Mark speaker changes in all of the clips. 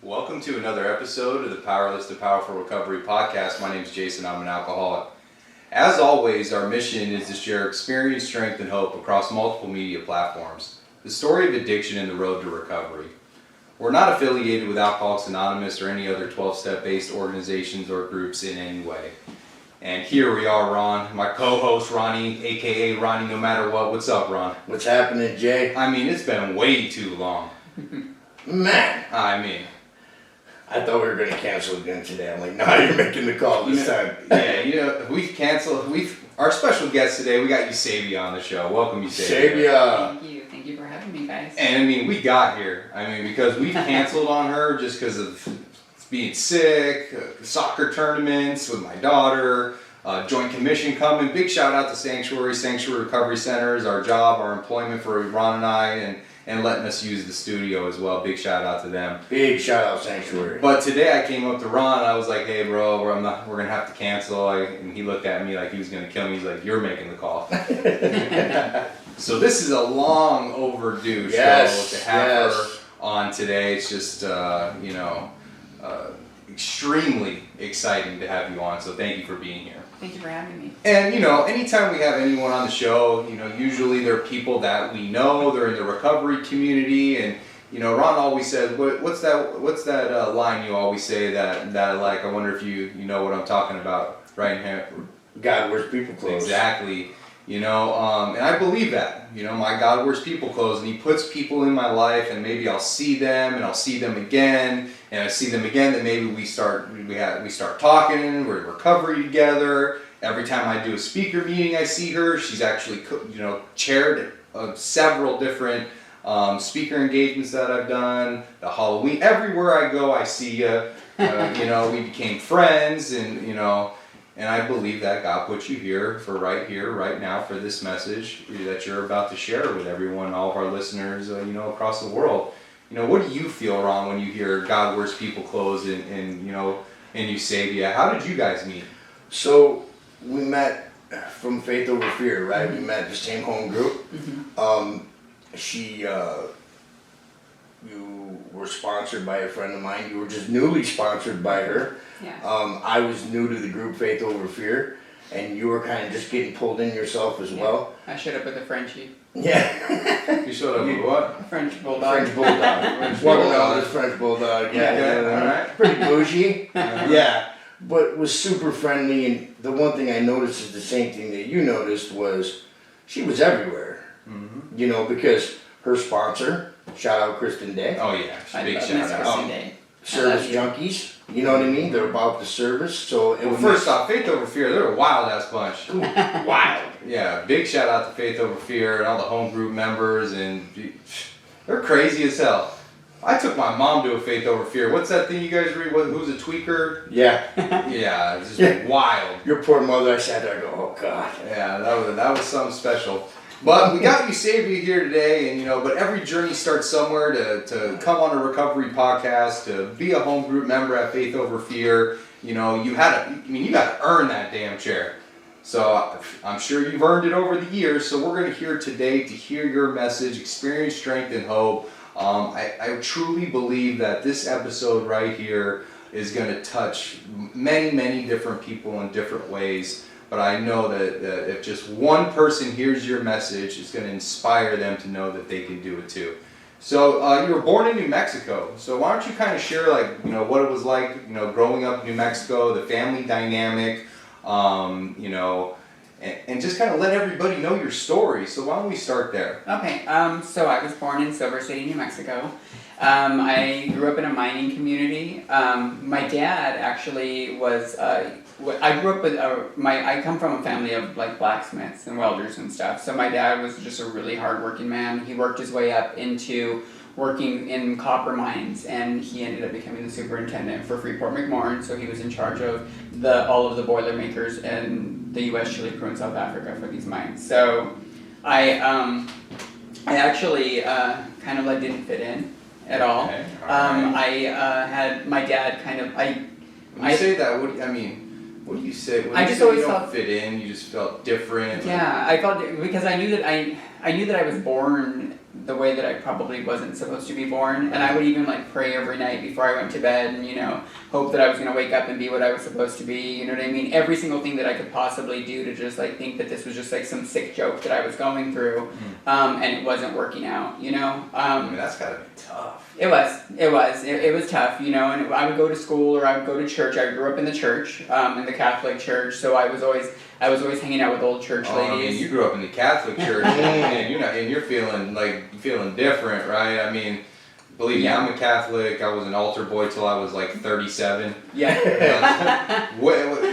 Speaker 1: Welcome to another episode of the Powerless to Powerful Recovery podcast. My name is Jason. I'm an alcoholic. As always, our mission is to share experience, strength, and hope across multiple media platforms. The story of addiction and the road to recovery. We're not affiliated with Alcoholics Anonymous or any other 12-step based organizations or groups in any way. And here we are, Ron, my co-host Ronnie, aka Ronnie No Matter What. What's up, Ron?
Speaker 2: What's happening, Jay?
Speaker 1: I mean, it's been way too long.
Speaker 2: Man, I thought we were going to cancel again today. I'm like, no, you're making the call this time.
Speaker 1: Yeah, we've canceled. Our special guest today, we got Eusabia on the show. Welcome, Eusabia.
Speaker 2: Eusabia.
Speaker 3: Thank you for having me, guys.
Speaker 1: And we got here. Because we've canceled on her just because of being sick, soccer tournaments with my daughter, Joint Commission coming. Big shout out to Sanctuary Recovery Center is our job, our employment for Ron and I, and letting us use the studio as well. Big shout out to them.
Speaker 2: Big shout out Sanctuary.
Speaker 1: But today I came up to Ron. I was like, "Hey, bro, we're gonna have to cancel." And he looked at me like he was gonna kill me. He's like, "You're making the call." So this is a long overdue show to have her on today. It's just extremely exciting to have you on. So thank you for being here.
Speaker 3: Thank you for having me.
Speaker 1: And anytime we have anyone on the show, usually they're people that we know. They're in the recovery community, and Ron always says, "What's that line you always say that I like? I wonder if you know what I'm talking about, right here."
Speaker 2: God wears people clothes.
Speaker 1: Exactly. And I believe that. My God wears people clothes, and He puts people in my life, and maybe I'll see them, and I'll see them again, and I see them again. Then maybe we start talking. We're in recovery together. Every time I do a speaker meeting, I see her. She's actually chaired several different speaker engagements that I've done. The Halloween, everywhere I go, I see you. We became friends, and I believe that God put you here, right now, for this message that you're about to share with everyone, all of our listeners, across the world. What do you feel, Ron, when you hear God wears people clothes in Eusabia? How did you guys meet?
Speaker 2: So we met from Faith Over Fear, right? We met the same home group. Mm-hmm. You were sponsored by a friend of mine. You were just newly sponsored by her.
Speaker 3: Yeah.
Speaker 2: I was new to the group Faith Over Fear, and you were kind of just getting pulled in yourself as well.
Speaker 3: I showed up with a Frenchie.
Speaker 2: Yeah.
Speaker 1: You showed up with what?
Speaker 3: A French bulldog.
Speaker 2: French bulldog. French bulldog. Yeah.
Speaker 1: All right.
Speaker 2: Pretty bougie. Yeah. But was super friendly, and the one thing I noticed is the same thing that you noticed was she was everywhere. Mm-hmm. Because her sponsor, shout out Kristen Day.
Speaker 1: Oh yeah, big shout out.
Speaker 2: Service junkies, you know what I mean? They're about the service, so it was.
Speaker 1: First off, Faith Over Fear, they're a wild ass bunch.
Speaker 2: Ooh, wild.
Speaker 1: Yeah, big shout out to Faith Over Fear and all the home group members, and they're crazy as hell. I took my mom to a Faith Over Fear. What's that thing you guys read? Who's a tweaker?
Speaker 2: Yeah.
Speaker 1: Yeah, it's just wild.
Speaker 2: Your poor mother, I sat there and go, oh God.
Speaker 1: Yeah, that was something special. But we got Eusabia here today, and but every journey starts somewhere. To come on a recovery podcast, to be a home group member at Faith Over Fear, you got to earn that damn chair. So I'm sure you've earned it over the years. So we're going to hear today to hear your message, experience, strength, and hope. I truly believe that this episode right here is going to touch many, many different people in different ways. But I know that if just one person hears your message, it's going to inspire them to know that they can do it too. So you were born in New Mexico. So why don't you kind of share what it was like, growing up in New Mexico, the family dynamic, and just kind of let everybody know your story. So why don't we start there?
Speaker 3: Okay. So I was born in Silver City, New Mexico. I grew up in a mining community. My dad actually was. I grew up with I come from a family of blacksmiths and welders and stuff. So my dad was just a really hardworking man. He worked his way up into working in copper mines, and he ended up becoming the superintendent for Freeport-McMoRan. So he was in charge of all of the boiler makers in the U.S., Chile, Peru, and South Africa for these mines. So I actually kind of didn't fit in at all.
Speaker 1: Okay.
Speaker 3: I had my dad kind of
Speaker 1: When you say that, what do you say? When
Speaker 3: I
Speaker 1: you
Speaker 3: just
Speaker 1: say
Speaker 3: always
Speaker 1: you don't
Speaker 3: felt
Speaker 1: fit in. You just felt different.
Speaker 3: Yeah, I felt because I knew that I was born the way that I probably wasn't supposed to be born. And I would even like pray every night before I went to bed and, hope that I was going to wake up and be what I was supposed to be. You know what I mean? Every single thing that I could possibly do to just like think that this was just like some sick joke that I was going through. And it wasn't working out,
Speaker 1: I mean, that's gotta be tough.
Speaker 3: It was tough, and I would go to school or I would go to church. I grew up in the church, in the Catholic church, so I was always hanging out with old church ladies.
Speaker 1: I mean, you grew up in the Catholic church, and you're feeling different, right? I mean, believe me, I'm a Catholic. I was an altar boy till I was like 37.
Speaker 3: Yeah.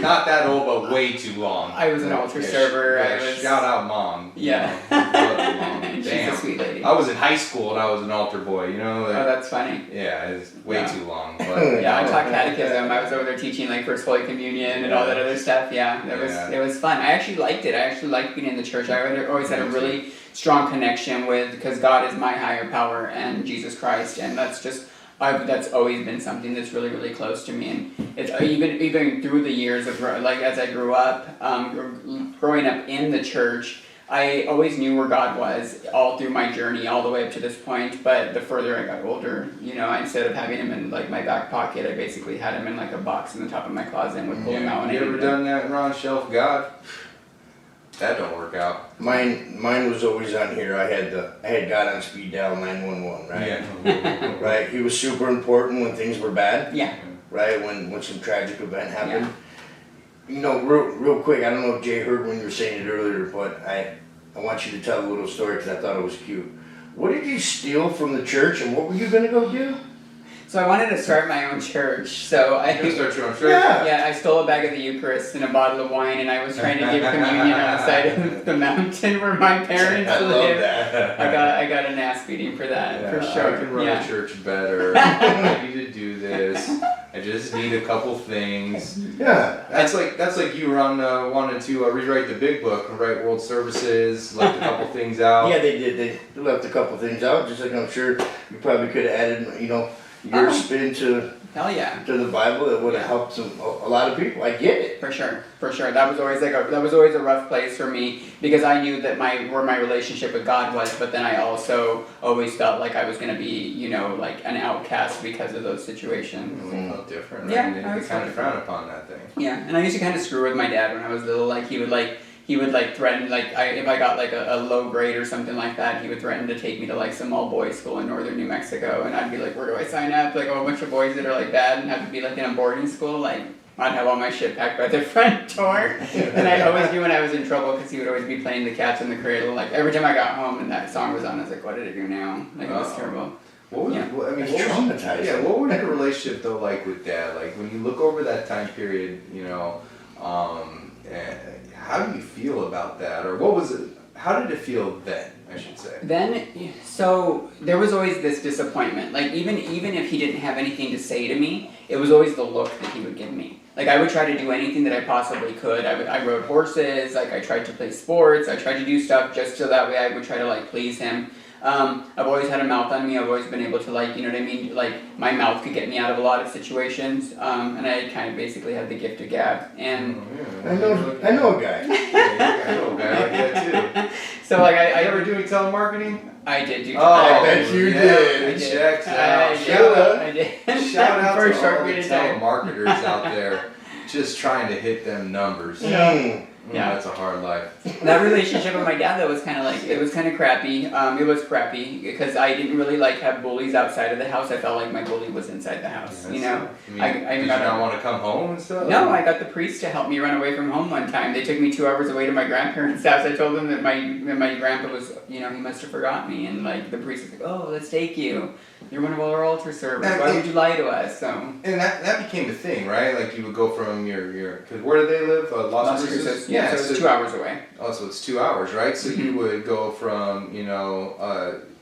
Speaker 1: Not that old, but way too long.
Speaker 3: I was an altar server.
Speaker 1: Shout out mom.
Speaker 3: Yeah.
Speaker 1: Mom.
Speaker 3: She's
Speaker 1: Damn.
Speaker 3: a sweet lady.
Speaker 1: I was in high school and I was an altar boy.
Speaker 3: Oh, that's funny.
Speaker 1: Yeah, it's way too long. But,
Speaker 3: yeah, I taught catechism. I was over there teaching like First Holy Communion and all that other stuff. Yeah, it was fun. I actually liked it. I actually liked being in the church. I always had a really strong connection because God is my higher power and Jesus Christ, and that's always been something that's really, really close to me. And it's even through the years of like as I grew up, growing up in the church, I always knew where God was all through my journey, all the way up to this point. But the further I got older, instead of having him in like my back pocket, I basically had him in like a box in the top of my closet and would pull him out.
Speaker 1: You ever done that, Ron? Shelf God? That don't work out.
Speaker 2: Mine was always on here. I had God on speed dial 911, right?
Speaker 1: Yeah.
Speaker 2: Right. He was super important when things were bad.
Speaker 3: Yeah.
Speaker 2: Right. When some tragic event happened. Yeah. Real quick. I don't know if Jay heard when you were saying it earlier, but I want you to tell a little story because I thought it was cute. What did you steal from the church, and what were you gonna go do?
Speaker 3: So I wanted to start my own church. So I
Speaker 1: start your own church.
Speaker 3: Yeah, I stole a bag of the Eucharist and a bottle of wine, and I was trying to give communion on the side of the mountain where my parents
Speaker 2: I
Speaker 3: live.
Speaker 2: love that.
Speaker 3: I got an ass beating for that, for sure.
Speaker 1: I can run a church better. I need to do this. I just need a couple things.
Speaker 2: Yeah.
Speaker 1: That's like you, Ron, wanted to rewrite the big book, write World Services, left a couple things out.
Speaker 2: Yeah, they did. They left a couple things out, just like I'm sure you probably could have added, your spin to
Speaker 3: Hell yeah.
Speaker 2: to the Bible. That would have helped a lot of people. I get it.
Speaker 3: For sure. That was always a rough place for me because I knew that where my relationship with God was, but then I also always felt like I was going to be, like an outcast because of those situations.
Speaker 1: We felt different, right?
Speaker 3: Yeah,
Speaker 1: They kind of frown upon that thing.
Speaker 3: Yeah, and I used to kind of screw with my dad when I was little. Like he would threaten, if I got like a low grade or something like that, he would threaten to take me to like some all boys school in northern New Mexico, and I'd be like, where do I sign up? Like a whole bunch of boys that are like bad and have to be like in a boarding school. Like I'd have all my shit packed by the front door, and I'd always do when I was in trouble because he would always be playing the Cats in the Cradle. Like every time I got home and that song was on, I was like, what did I do now? Like it was terrible.
Speaker 1: What was,
Speaker 3: Yeah.
Speaker 2: It's traumatizing.
Speaker 1: Yeah, what was your relationship though like with Dad? Like when you look over that time period, how do you feel about that? Or what was it? How did it feel then, I should say?
Speaker 3: Then, so there was always this disappointment. Like even if he didn't have anything to say to me, it was always the look that he would give me. Like I would try to do anything that I possibly could. I rode horses, like I tried to play sports, I tried to do stuff just so that way I would try to like please him. I've always had a mouth on me. I've always been able to like my mouth could get me out of a lot of situations. And I kind of basically had the gift of gab. And
Speaker 2: I know a guy.
Speaker 1: I know a guy like that too.
Speaker 3: So like
Speaker 1: I ever do any telemarketing?
Speaker 3: I did do.
Speaker 2: I bet you did.
Speaker 3: I did.
Speaker 1: Checks out.
Speaker 3: I did.
Speaker 1: Shout out
Speaker 3: For a
Speaker 1: to
Speaker 3: short
Speaker 1: all the
Speaker 3: period of time.
Speaker 1: telemarketers out there just trying to hit them numbers.
Speaker 3: Yeah.
Speaker 1: That's a hard life.
Speaker 3: That relationship with my dad, that was kind of like, it was kind of crappy. It was crappy because I didn't really like have bullies outside of the house. I felt like my bully was inside the house,
Speaker 1: I mean,
Speaker 3: I
Speaker 1: did you not want to come home and stuff?
Speaker 3: No, I got the priest to help me run away from home one time. They took me 2 hours away to my grandparents' house. I told them that my grandpa was, he must have forgot me. And like the priest was like, oh, let's take you. You're one of our altar servers. Why would you lie to us? So.
Speaker 1: And that became the thing, right? Like you would go from your cause where did they live? Las Cruces?
Speaker 3: Yeah, so it's 2 hours away.
Speaker 1: Oh, so it's 2 hours, right? So you would go from,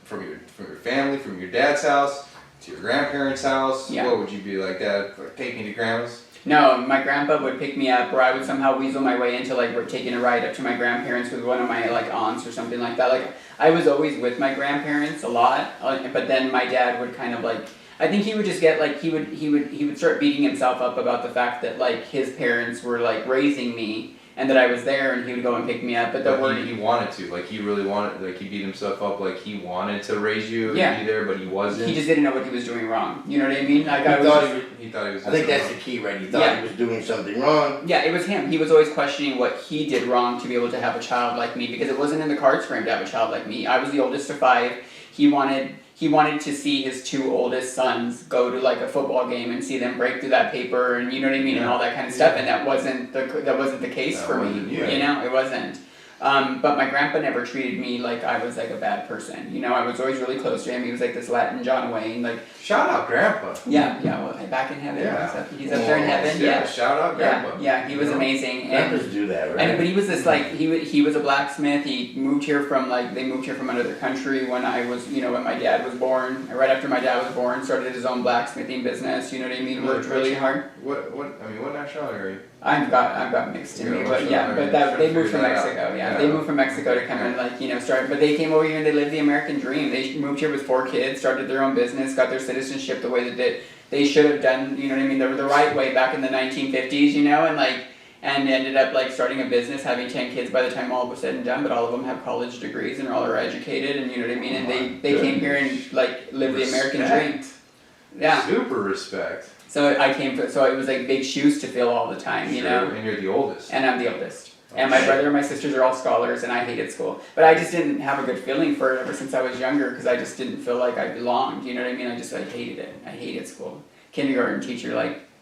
Speaker 1: from your family, from your dad's house to your grandparents' house.
Speaker 3: Yeah.
Speaker 1: What would you be like, Dad? Like, take me to grandma's?
Speaker 3: No, my grandpa would pick me up, or I would somehow weasel my way into like we're taking a ride up to my grandparents with one of my like aunts or something like that. Like I was always with my grandparents a lot, but then my dad would kind of like, I think he would just get like he would start beating himself up about the fact that like his parents were like raising me and that I was there and he would go and pick me up. But the word
Speaker 1: he wanted to, like he really wanted, like he beat himself up, like he wanted to raise you
Speaker 3: Yeah.
Speaker 1: and be there, but he wasn't.
Speaker 3: he just didn't know what he was doing wrong. You know what I mean? Like
Speaker 2: He thought
Speaker 1: He thought he was.
Speaker 2: I think that's the key, right? He thought he was doing something wrong.
Speaker 3: Yeah, it was him. He was always questioning what he did wrong to be able to have a child like me, because it wasn't in the cards for him to have a child like me. I was the oldest of 5. He wanted to see his 2 oldest sons go to like a football game and see them break through that paper, and you know what I mean, and all that kind of stuff. And that wasn't the case for me. You know, it wasn't. But my grandpa never treated me like I was like a bad person. You know, I was always really close to him. He was like this Latin John Wayne, like.
Speaker 1: Shout out Grandpa.
Speaker 3: Yeah, well, back in heaven.
Speaker 1: Yeah.
Speaker 3: He's up there in heaven.
Speaker 1: Yeah, shout out Grandpa.
Speaker 3: Yeah, he was amazing.
Speaker 2: Grandpas do that, right?
Speaker 3: But he was this like he was a blacksmith. He moved here from they moved here from another country when I was when my dad was born. Right after my dad was born, started his own blacksmithing business. You know what I mean? Worked really hard.
Speaker 1: What nationality are you?
Speaker 3: I've got mixed in me, but they moved from Mexico. Yeah, they moved from Mexico to come and start. But they came over here and they lived the American dream. They moved here with 4 kids, started their own business, got their citizenship the way that they should have done. You know what I mean? The right way back in the 1950s. You know, and ended up like starting a business, having 10 kids by the time all was said and done. But all of them have college degrees and all are educated, and you know what I mean. And they came here and like lived the American dream. Yeah.
Speaker 1: Super respect.
Speaker 3: So it was like big shoes to fill all the time, you know.
Speaker 1: And you're the oldest.
Speaker 3: And I'm the oldest. And my brother and my sisters are all scholars, and I hated school. But I just didn't have a good feeling for it ever since I was younger, because I just didn't feel like I belonged, you know what I mean? I just hated it. I hated school. Kindergarten teacher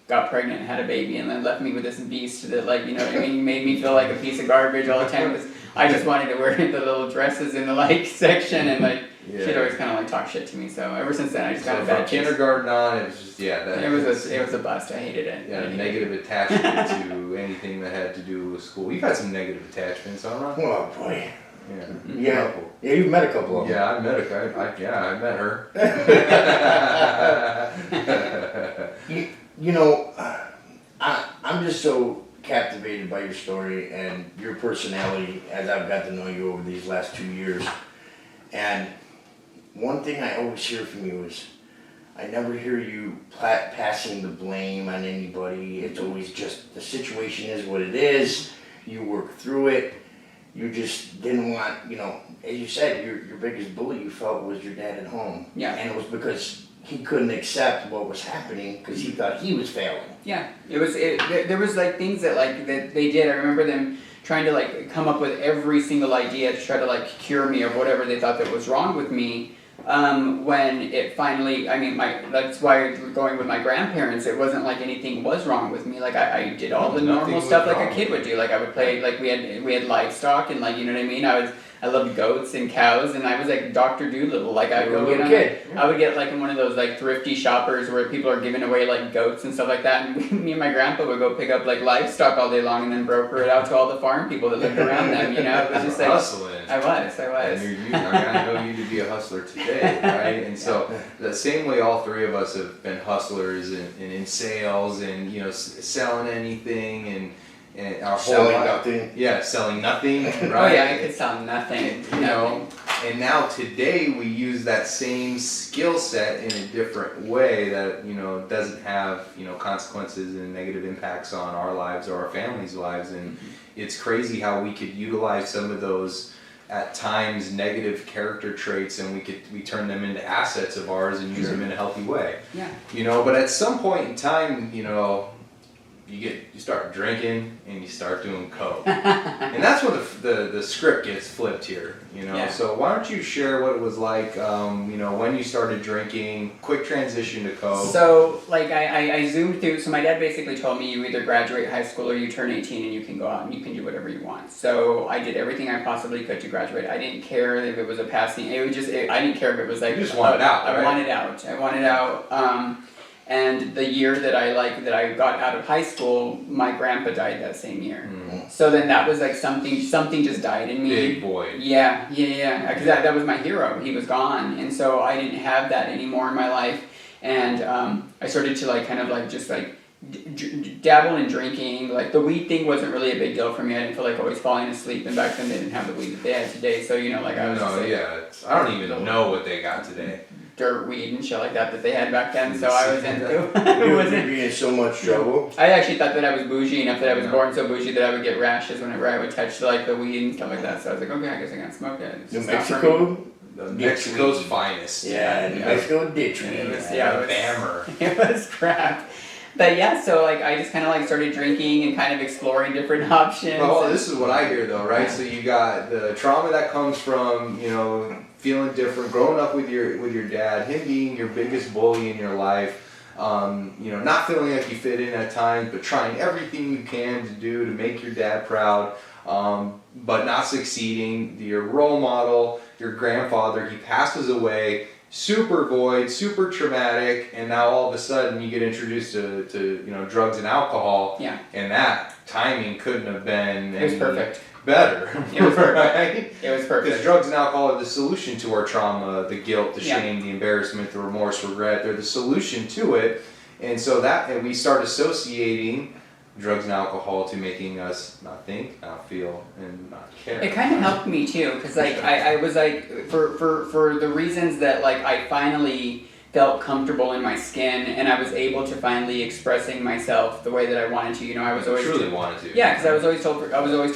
Speaker 3: got pregnant and had a baby and then left me with this beast that you know what I mean, made me feel like a piece of garbage all the time, because I just wanted to wear the little dresses in the section, and she'd always kind of talk shit to me. So ever since then I just got a bad taste.
Speaker 1: Kindergarten on, it was just
Speaker 3: it was a bust. I hated it.
Speaker 1: Yeah, negative attachment to anything that had to do with school. You've had some negative attachments, huh, Ron?
Speaker 2: Oh boy.
Speaker 1: Yeah.
Speaker 2: Yeah, you've met a couple of them.
Speaker 1: Yeah, I met her.
Speaker 2: I'm just so captivated by your story and your personality as I've got to know you over these last 2 years. And one thing I always hear from you is, I never hear you passing the blame on anybody. It's always just, the situation is what it is. You work through it. You just didn't want, as you said, your biggest bully you felt was your dad at home.
Speaker 3: Yeah.
Speaker 2: And it was because he couldn't accept what was happening because he thought he was failing.
Speaker 3: Yeah, there was things that they did. I remember them trying to come up with every single idea to try to cure me of whatever they thought that was wrong with me. When it finally, that's why going with my grandparents, it wasn't like anything was wrong with me. I did all the normal stuff like a kid would do. I would play, we had livestock, and you know what I mean? I loved goats and cows, and I was like Dr. Doolittle. I would get in one of those thrifty shoppers where people are giving away goats and stuff like that, and me and my grandpa would go pick up livestock all day long and then broker it out to all the farm people that lived around them, you know? It was just
Speaker 1: hustling.
Speaker 3: I was.
Speaker 1: I know you to be a hustler today, right? And so the same way all 3 of us have been hustlers and in sales and selling anything and our whole
Speaker 2: selling
Speaker 1: life.
Speaker 2: Nothing.
Speaker 1: Yeah, selling nothing, right?
Speaker 3: Oh yeah, I could sell nothing.
Speaker 1: And now today we use that same skill set in a different way that doesn't have consequences and negative impacts on our lives or our families' lives, and it's crazy how we could utilize some of those at times negative character traits, and we turn them into assets of ours and use them in a healthy way.
Speaker 3: Yeah.
Speaker 1: But at some point in time, you start drinking and you start doing coke, and that's when the script gets flipped here.
Speaker 3: Yeah.
Speaker 1: So why don't you share what it was like? When you started drinking, quick transition to coke.
Speaker 3: So I zoomed through. So my dad basically told me, you either graduate high school or you turn 18 and you can go out and you can do whatever you want. So I did everything I possibly could to graduate. I didn't care if it was a passing. I didn't care if it was
Speaker 1: You just wanted out.
Speaker 3: I wanted out. And the year that I got out of high school, my grandpa died that same year.
Speaker 1: Mm-hmm.
Speaker 3: So then that was something just died in me.
Speaker 1: Big void.
Speaker 3: Yeah. Because that was my hero. He was gone, and so I didn't have that anymore in my life. And I started to dabble in drinking. The weed thing wasn't really a big deal for me. I didn't feel like always falling asleep. And back then they didn't have the weed that they had today. So I was.
Speaker 1: I don't even know what they got today.
Speaker 3: dirt weed and shit like that they had back then. So I was into
Speaker 2: You would be in so much trouble.
Speaker 3: I actually thought that I was bougie enough that I was born so bougie that I would get rashes whenever I would touch like the weed and stuff like that. So I was like, okay, I guess I can't smoke it. It's
Speaker 2: New
Speaker 3: just not for me.
Speaker 2: Mexico?
Speaker 1: Mexico's finest.
Speaker 2: Yeah, New Mexico ditch weed.
Speaker 3: It was,
Speaker 1: Bammer.
Speaker 3: it was crap. But yeah, so like I just kind of like started drinking and kind of exploring different options.
Speaker 1: Well, this is what I hear though, right? So you got the trauma that comes from, feeling different, growing up with your dad, him being your biggest bully in your life, not feeling like you fit in at times, but trying everything you can to do to make your dad proud, but not succeeding. Your role model, your grandfather, he passes away. Super void, super traumatic, and now all of a sudden you get introduced to drugs and alcohol.
Speaker 3: Yeah.
Speaker 1: And that timing couldn't have been
Speaker 3: It was perfect.
Speaker 1: better.
Speaker 3: It was perfect.
Speaker 1: Right?
Speaker 3: It was
Speaker 1: Because
Speaker 3: perfect.
Speaker 1: drugs and alcohol are the solution to our trauma, the guilt, the
Speaker 3: Yeah.
Speaker 1: shame, the embarrassment, the remorse, regret. They're the solution to it. And so and we start associating drugs and alcohol to making us not think, not feel, and not care.
Speaker 3: It kind of helped me too, because like I was like for the reasons that like I finally felt comfortable in my skin and I was able to finally expressing myself the way that I wanted to. I was always
Speaker 1: truly wanted to.
Speaker 3: Yeah, because I was always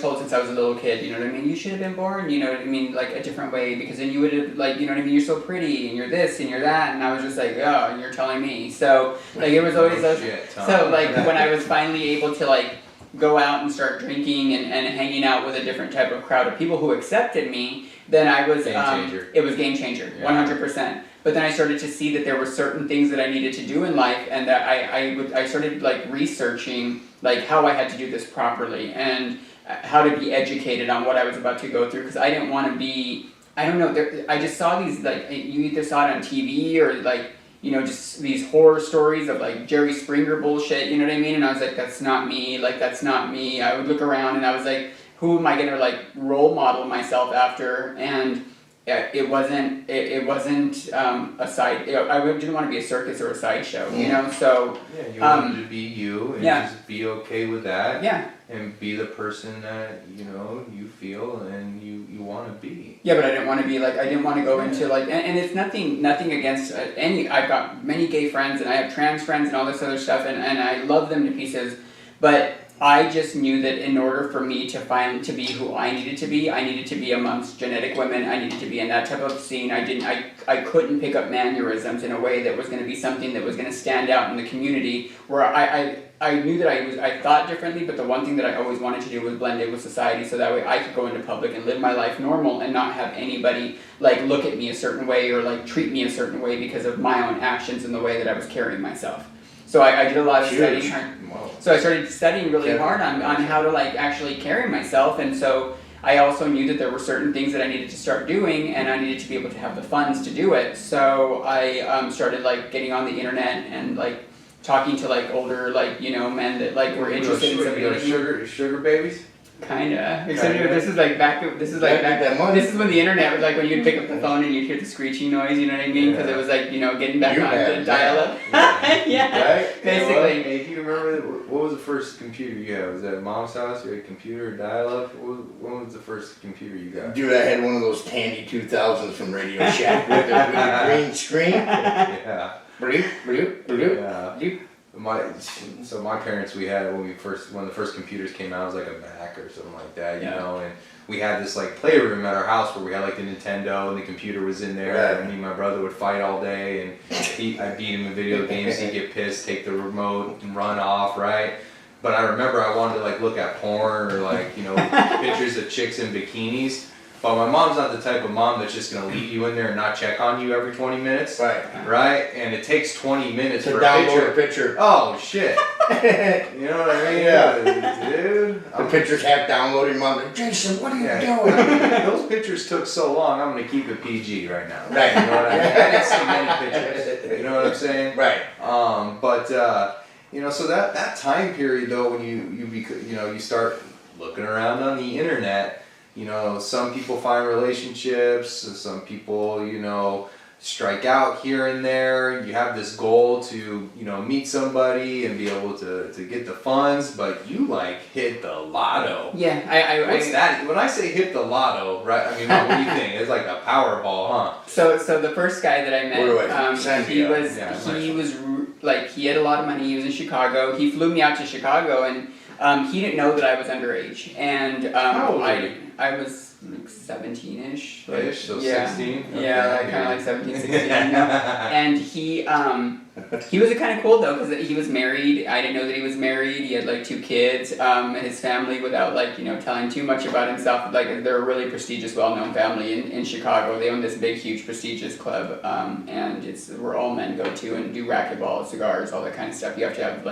Speaker 3: told since I was a little kid, you know what I mean? You should have been born, you know what I mean, like a different way, because then you would have, like, you know what I mean? You're so pretty, and you're this, and you're that, and I was just like, oh, and you're telling me. So, like, it was always those. So, like, when I was finally able to, like, go out and start drinking and hanging out with a different type of crowd of people who accepted me, then I was,
Speaker 1: Game changer.
Speaker 3: it was game changer,
Speaker 1: Yeah.
Speaker 3: 100%. But then I started to see that there were certain things that I needed to do in life, and that I started like researching like how I had to do this properly and how to be educated on what I was about to go through, because I didn't want to be, I don't know, I just saw these, like, you either saw it on TV or like, just these horror stories of like Jerry Springer bullshit, you know what I mean? And I was like, that's not me, like that's not me. I would look around and I was like, who am I gonna like role model myself after? And it wasn't a side. I didn't want to be a circus or a sideshow, So
Speaker 1: Yeah, you wanted to be you and
Speaker 3: yeah.
Speaker 1: just be okay with that.
Speaker 3: Yeah.
Speaker 1: And be the person that you feel and you want to be.
Speaker 3: Yeah, but I didn't want to be like, I didn't want to go into like, and it's nothing against any. I've got many gay friends and I have trans friends and all this other stuff, and I love them to pieces, but I just knew that in order for me to be who I needed to be amongst genetic women. I needed to be in that type of scene. I couldn't pick up mannerisms in a way that was going to be something that was going to stand out in the community. Where I knew that I thought differently, but the one thing that I always wanted to do was blend in with society, so that way I could go into public and live my life normal and not have anybody like look at me a certain way or like treat me a certain way because of my own actions and the way that I was carrying myself. So I did a lot of studying. So I started studying really hard on how to like actually carry myself, and so I also knew that there were certain things that I needed to start doing, and I needed to be able to have the funds to do it. So I started like getting on the internet and like talking to like older men that like were interested in something.
Speaker 1: Sugar babies?
Speaker 3: Kinda. Except this is when the internet was like when you'd pick up the phone and you'd hear the screeching noise, you know what I mean? Because it was like, getting back on the dial-up. Yeah.
Speaker 1: Right?
Speaker 3: Basically.
Speaker 1: Hey, do you remember, what was the first computer you had? Was that at mom's house? You had a computer or dial-up? When was the first computer you got?
Speaker 2: Dude, I had one of those Tandy 2000s from Radio Shack with a green screen.
Speaker 1: Yeah.
Speaker 2: Bloop, bloop, bloop, bloop.
Speaker 1: My parents, we had when the first computers came out, it was like a Mac or something like that, and we had this like playroom at our house where we had like the Nintendo and the computer was in there, and me and my brother would fight all day, and I'd beat him in video games, he'd get pissed, take the remote and run off, right? But I remember I wanted to like look at porn or like pictures of chicks in bikinis. But my mom's not the type of mom that's just going to leave you in there and not check on you every 20 minutes. Right? And it takes 20 minutes
Speaker 2: to
Speaker 1: for
Speaker 2: download a picture.
Speaker 1: Oh, shit. You know what I mean?
Speaker 2: Yeah.
Speaker 1: Dude.
Speaker 2: The picture's half downloaded. Mom's like, Jason, what are you doing?
Speaker 1: Those pictures took so long, I'm going to keep it PG right now.
Speaker 2: Right.
Speaker 1: You know what I mean? I didn't see many pictures. You know what I'm saying?
Speaker 2: Right.
Speaker 1: So that time period, though, when you start looking around on the internet, some people find relationships, some people, strike out here and there. You have this goal to, meet somebody and be able to get the funds, but you like hit the lotto.
Speaker 3: Yeah,
Speaker 1: What's that? When I say hit the lotto, right? I mean, what do you think? It's like a Powerball, huh?
Speaker 3: So the first guy that I met, he had a lot of money. He was in Chicago. He flew me out to Chicago, and he didn't know that I was underage. And
Speaker 1: How old are you?
Speaker 3: I was like 17-ish.
Speaker 1: So
Speaker 3: yeah.
Speaker 1: 16? Okay.
Speaker 3: Yeah, like kind of like 17, 16. And he was kind of cool though, because he was married. I didn't know that he was married. He had like 2 kids. His family, without telling too much about himself, they're a really prestigious, well-known family in Chicago. They own this big, huge, prestigious club, and it's where all men go to and do racquetball, cigars, all that kind of stuff. You have to have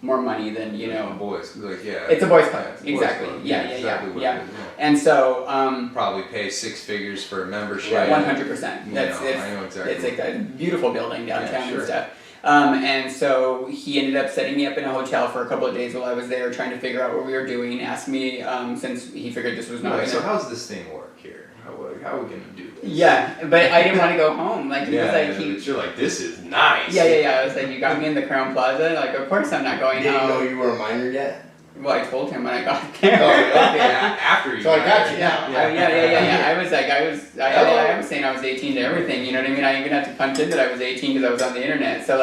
Speaker 3: more money than
Speaker 1: boys,
Speaker 3: It's a boys' club,
Speaker 1: yeah,
Speaker 3: exactly.
Speaker 1: Boys club.
Speaker 3: Yeah.
Speaker 1: Exactly what it is,
Speaker 3: And so
Speaker 1: probably pay 6 figures for a membership.
Speaker 3: 100%.
Speaker 1: I know exactly.
Speaker 3: It's like a beautiful building downtown
Speaker 1: sure.
Speaker 3: and stuff. And so he ended up setting me up in a hotel for a couple of days while I was there, trying to figure out what we were doing. Asked me, since he figured this was not
Speaker 1: Wait,
Speaker 3: gonna.
Speaker 1: so how's this thing work here? How are we gonna do this?
Speaker 3: Yeah, but I didn't want to go home. He was like,
Speaker 1: but you're like, this is nice.
Speaker 3: Yeah. I was like, you got me in the Crown Plaza. Of course I'm not going
Speaker 2: Did
Speaker 3: home.
Speaker 2: you know you were a minor yet?
Speaker 3: Well, I told him when I got there.
Speaker 2: Oh, okay.
Speaker 1: After you.
Speaker 2: So I got you now.
Speaker 3: Yeah. I was saying I was 18 to everything. You know what I mean? I even had to punch in that I was 18 because I was on the internet. So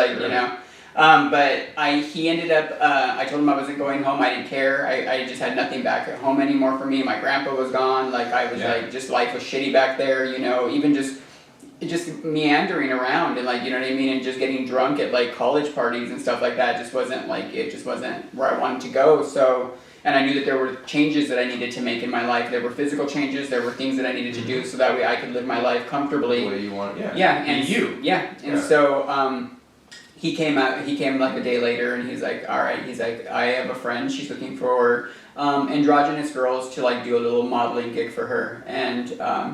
Speaker 3: he ended up. I told him I wasn't going home. I didn't care. I just had nothing back at home anymore for me. My grandpa was gone. I was just life was shitty back there. Even just meandering around and you know what I mean, and just getting drunk at college parties and stuff like that just wasn't where I wanted to go. So, and I knew that there were changes that I needed to make in my life. There were physical changes. There were things that I needed to do so that way I could live my life comfortably.
Speaker 1: The way you want.
Speaker 3: So he came a day later and he's like, all right, he's like, I have a friend, she's looking for androgynous girls to do a little modeling gig for her, and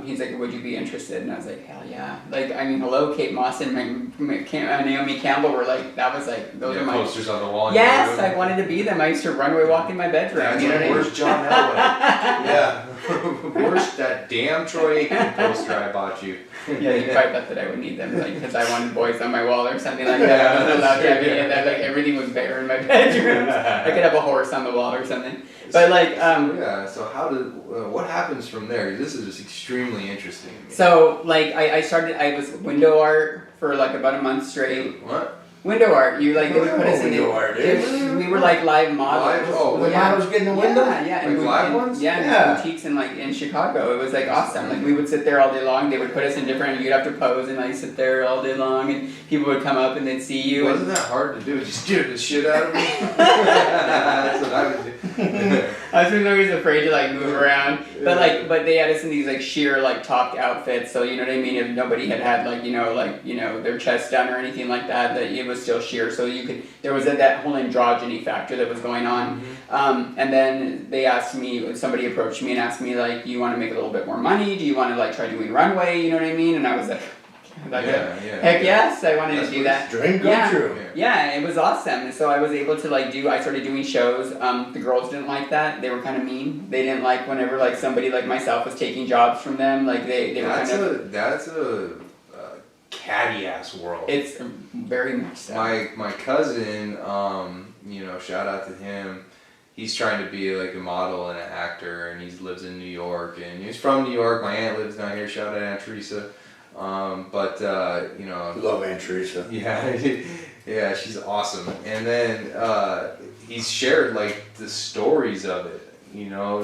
Speaker 3: he's like, would you be interested? And I was like, hell yeah. Hello, Kate Moss and Naomi Campbell were those are my
Speaker 1: posters on the wall.
Speaker 3: Yes, I wanted to be them. I used to runaway walk in my bedroom.
Speaker 1: Where's John Elway? Yeah. Where's that damn Troy Aikman poster I bought you?
Speaker 3: Yeah, you probably thought that I would need them, because I wanted boys on my wall or something like that. I wasn't allowed to have any of that. Everything was bare in my bedroom. I could have a horse on the wall or something. But
Speaker 1: so what happens from there? This is just extremely interesting.
Speaker 3: So I was window art for about a month straight.
Speaker 1: What?
Speaker 3: Window art. They would put us in
Speaker 2: window art, dude.
Speaker 3: We were live models.
Speaker 2: Models getting the window?
Speaker 3: Yeah.
Speaker 1: Live ones?
Speaker 3: Yeah, in boutiques in Chicago. It was awesome. We would sit there all day long. They would put us in different, you'd have to pose and sit there all day long, and people would come up and they'd see you.
Speaker 1: Wasn't that hard to do? Just scared the shit out of me. That's what I would do.
Speaker 3: I was always afraid to move around, but they had us in these sheer topped outfits. So you know what I mean. If nobody had their chest done or anything like that, that it was still sheer. So there was that whole androgyny factor that was going on.
Speaker 1: Mm-hmm.
Speaker 3: And then somebody approached me and asked me you want to make a little bit more money? Do you want to try doing runway? You know what I mean? And I was like. Heck yes, I wanted to do that.
Speaker 2: Dream come true.
Speaker 3: Yeah, it was awesome. So I was able to I started doing shows. The girls didn't like that. They were kind of mean. They didn't like whenever somebody like myself was taking jobs from them. They were
Speaker 1: that's a catty ass world.
Speaker 3: It's very much so.
Speaker 1: My cousin, shout out to him. He's trying to be a model and an actor, and he lives in New York, and he's from New York. My aunt lives down here. Shout out Aunt Teresa.
Speaker 2: Love Aunt Teresa.
Speaker 1: Yeah, she's awesome. And then he's shared the stories of it,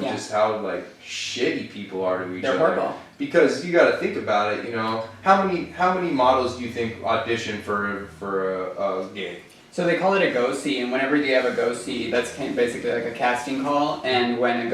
Speaker 1: just how shitty people are to each other.
Speaker 3: They're horrible.
Speaker 1: Because you got to think about it, how many models do you think audition for a gig?
Speaker 3: So they call it a go-see, and whenever you have a go-see, that's basically a casting call. And when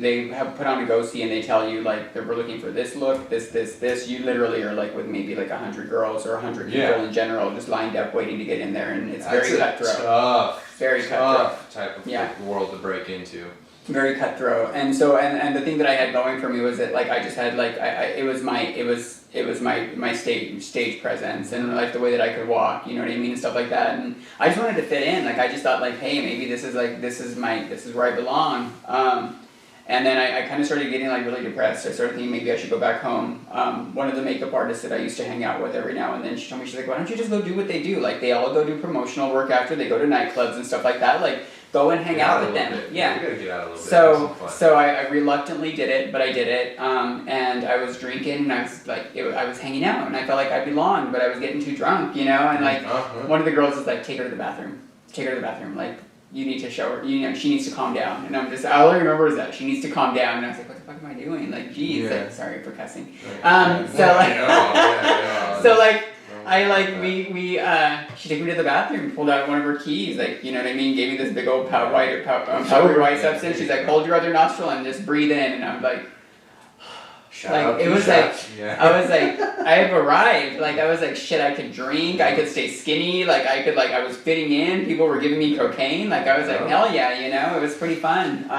Speaker 3: they have put on a go-see and they tell you that we're looking for this look, this, you literally are with maybe 100 girls or 100 people in general just lined up waiting to get in there, and it's very cutthroat. Very cutthroat
Speaker 1: type of world to break into.
Speaker 3: Very cutthroat, and so and the thing that I had going for me was that I just had it was my stage presence and the way that I could walk, you know what I mean, and stuff like that, and I just wanted to fit in. I just thought hey, maybe this is where I belong. And then I kind of started getting like really depressed. I started thinking maybe I should go back home. One of the makeup artists that I used to hang out with every now and then, she told me, she's like, why don't you just go do what they do? Like they all go do promotional work after, they go to nightclubs and stuff like that. Like go and hang out with them. Yeah.
Speaker 1: You gotta get out a little bit.
Speaker 3: So I reluctantly did it, but I did it. And I was drinking and I was like, I was hanging out and I felt like I belonged, but I was getting too drunk, you know? And like one of the girls was like, take her to the bathroom. Take her to the bathroom. Like, you need to show her, she needs to calm down. And I'm just, all I remember is that she needs to calm down. And I was like, what the fuck am I doing? Like, geez, like, sorry for cussing. She took me to the bathroom, pulled out one of her keys, like, you know what I mean? Gave me this big old powdery white substance. She's like, hold your other nostril and just breathe in. And I'm like, I was like, I have arrived. Like, I was like, shit, I could drink, I could stay skinny, like, I was fitting in, people were giving me cocaine, like, I was like, hell yeah, you know, it was pretty fun.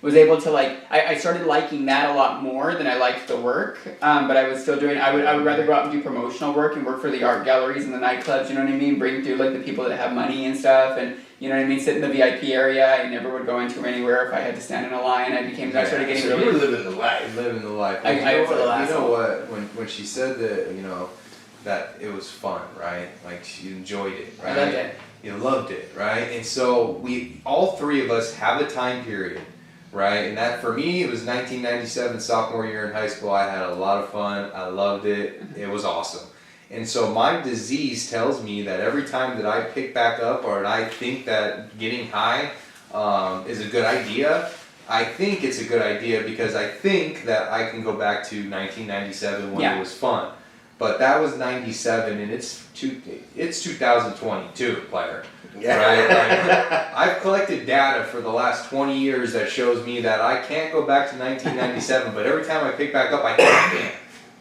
Speaker 3: Was able to, like, I started liking that a lot more than I liked the work, but I was still doing, I would rather go out and do promotional work and work for the art galleries and the nightclubs, you know what I mean, bring through, like, the people that have money and stuff, and, you know what I mean, sit in the VIP area. I never would go into anywhere if I had to stand in a line. I started getting really...
Speaker 2: You were living the life.
Speaker 1: Living the life.
Speaker 3: I
Speaker 1: you know what, when she said that, you know, that it was fun, right? Like, she enjoyed it, right?
Speaker 3: I loved it.
Speaker 1: You loved it, right? And so all three of us have a time period, right? And that, for me, it was 1997, sophomore year in high school. I had a lot of fun. I loved it. It was awesome. And so my disease tells me that every time that I pick back up or I think that getting high is a good idea, I think it's a good idea because I think that I can go back to 1997 when it was fun. But that was 97 and it's 2022, player. Yeah. Right? Like, I've collected data for the last 20 years that shows me that I can't go back to 1997, but every time I pick back up, I can't.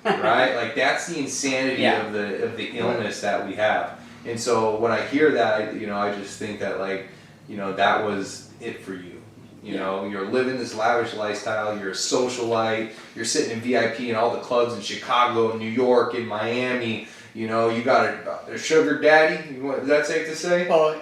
Speaker 1: Right? Like, that's the insanity of the illness that we have. And so when I hear that, I just think that, like, that was it for you. You know, you're living this lavish lifestyle, you're a socialite, you're sitting in VIP in all the clubs in Chicago, New York, in Miami. You know, you got a sugar daddy. Is that safe to say?
Speaker 3: Well,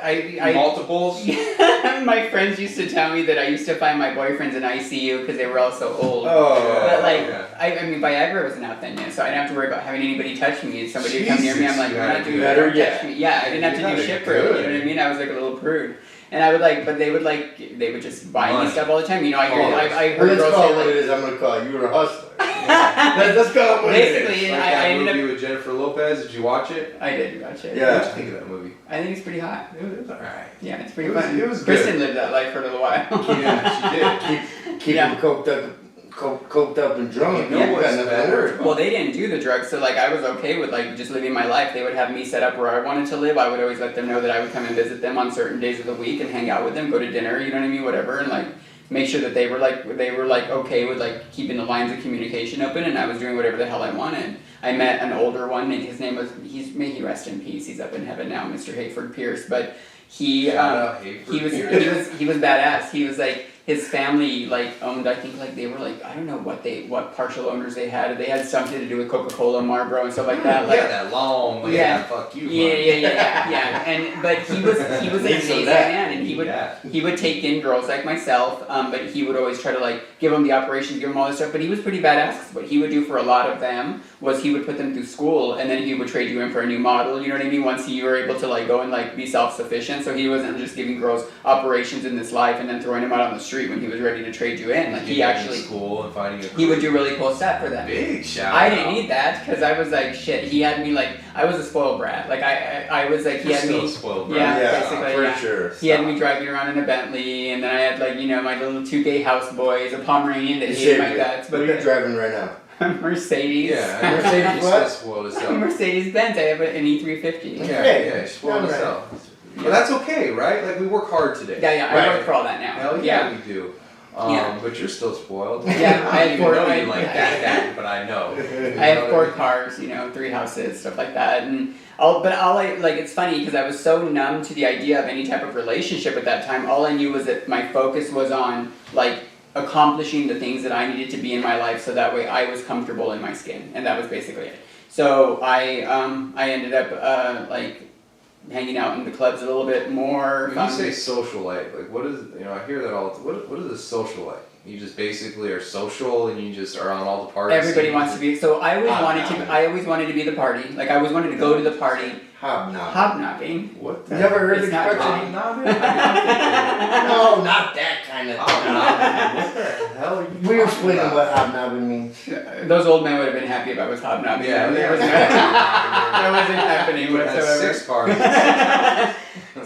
Speaker 1: multiples.
Speaker 3: My friends used to tell me that I used to find my boyfriends in ICU because they were all so old.
Speaker 1: Oh,
Speaker 3: but I mean, Viagra wasn't out then yet, so I didn't have to worry about having anybody touch me. Somebody would come near me, I'm like, we're not doing that. Touch me. Yeah, I didn't have to do shit for it. You know what I mean? I was like a little prude. And I would but they would just buy me stuff all the time. You know, I heard
Speaker 2: let's
Speaker 3: girls
Speaker 2: call
Speaker 3: say,
Speaker 2: it what it is. I'm gonna call it. You were a hustler. Let's call it what it is.
Speaker 3: Basically,
Speaker 1: like
Speaker 3: I
Speaker 1: that
Speaker 3: ended
Speaker 1: movie
Speaker 3: up.
Speaker 1: with Jennifer Lopez. Did you watch it?
Speaker 3: I did watch it.
Speaker 2: Yeah.
Speaker 1: What did you think of that movie?
Speaker 3: I think it's pretty hot.
Speaker 1: It was alright.
Speaker 3: Yeah, it's pretty fun.
Speaker 1: It was
Speaker 3: Kristen
Speaker 1: good.
Speaker 3: lived that life for a little while.
Speaker 1: Yeah, she did.
Speaker 2: Keep them coked up and drunk.
Speaker 1: You know what's better?
Speaker 3: Well, they didn't do the drugs, so like I was okay with like just living my life. They would have me set up where I wanted to live. I would always let them know that I would come and visit them on certain days of the week and hang out with them, go to dinner, you know what I mean, whatever, and like make sure that they were like okay with like keeping the lines of communication open, and I was doing whatever the hell I wanted. I met an older one, and his name was may he rest in peace. He's up in heaven now, Mr. Hayford Pierce, but he was badass. He was like. His family owned, I think they were I don't know what partial owners they had. They had something to do with Coca-Cola, Marlboro, and stuff like that.
Speaker 1: That long, fuck you.
Speaker 3: Yeah. And but he was an amazing man, and he would take in girls like myself. But he would always try to give them the operations, give them all this stuff. But he was pretty badass. What he would do for a lot of them was he would put them through school, and then he would trade you in for a new model. You know what I mean? Once you were able to go and be self-sufficient, so he wasn't just giving girls operations in this life and then throwing them out on the street when he was ready to trade you in. He actually
Speaker 1: school and finding
Speaker 3: he would do really cool stuff for them.
Speaker 1: Big shout
Speaker 3: I didn't need that because I was shit. He had me I was a spoiled brat. I was he had me
Speaker 1: spoiled brat.
Speaker 3: Yeah, basically.
Speaker 2: For sure.
Speaker 3: He had me driving around in a Bentley, and then I had my little 2K houseboys, a Pomeranian that hated my guts.
Speaker 2: What are you driving right now?
Speaker 3: Mercedes.
Speaker 1: Yeah,
Speaker 2: Mercedes what?
Speaker 1: Spoiled as hell.
Speaker 3: Mercedes Benz. I have an E350.
Speaker 1: Yeah, spoiled as hell. But that's okay, right? We work hard today.
Speaker 3: Yeah, I work for all that now.
Speaker 1: Hell yeah, we do. But you're still spoiled.
Speaker 3: Yeah, I
Speaker 1: don't even know you like that, but I know.
Speaker 3: I have 4 cars, 3 houses, stuff like that, and it's funny because I was so numb to the idea of any type of relationship at that time. All I knew was that my focus was on accomplishing the things that I needed to be in my life, so that way I was comfortable in my skin, and that was basically it. So I ended up hanging out in the clubs a little bit more.
Speaker 1: When you say socialite, what is I hear that all. What is a socialite? You just basically are social, and you just are on all the parties.
Speaker 3: Everybody wants to be. So I always
Speaker 2: Hobnobbing.
Speaker 3: I always wanted to be the party. Like I always wanted to go to the party. Hobnobbing.
Speaker 1: What?
Speaker 2: You never heard
Speaker 3: It's
Speaker 2: the
Speaker 3: not
Speaker 2: expression?
Speaker 1: Hobnobbing?
Speaker 2: No, not that kind of
Speaker 1: What the hell are you
Speaker 2: We were
Speaker 1: talking
Speaker 2: explaining
Speaker 1: about?
Speaker 2: what hobnobbing means.
Speaker 3: Those old men would have been happy if I was hobnobbing.
Speaker 1: Yeah,
Speaker 3: that wasn't, that wasn't happening
Speaker 1: You had
Speaker 3: whatsoever.
Speaker 1: 6 parties.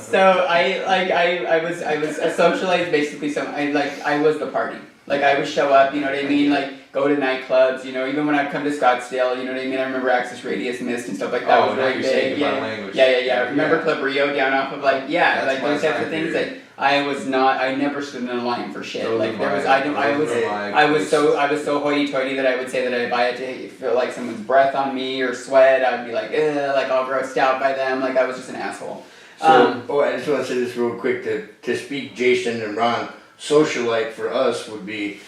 Speaker 3: So I was a socialite basically. So I was the party. Like I would show up, you know what I mean? Like go to nightclubs, you know. Even when I'd come to Scottsdale, you know what I mean? I remember Access Radius Mist and stuff like that.
Speaker 1: Oh,
Speaker 3: was
Speaker 1: now
Speaker 3: really
Speaker 1: you're
Speaker 3: big.
Speaker 1: saying
Speaker 3: Yeah.
Speaker 1: my language.
Speaker 3: Yeah. Remember Club Rio down off of like
Speaker 1: That's
Speaker 3: like
Speaker 1: my
Speaker 3: those types of
Speaker 1: time
Speaker 3: things.
Speaker 1: period.
Speaker 3: Like I never stood in a line for shit.
Speaker 1: Those
Speaker 3: Like
Speaker 1: are
Speaker 3: there was
Speaker 1: my-
Speaker 3: I
Speaker 1: those
Speaker 3: was
Speaker 1: are my
Speaker 3: I was
Speaker 1: places.
Speaker 3: I was so hoity-toity that I would say that if I had to feel like someone's breath on me or sweat, I'd be like, like all grossed out by them. Like I was just an asshole.
Speaker 2: So, I just want to say this real quick to speak Jason and Ron. Socialite for us would be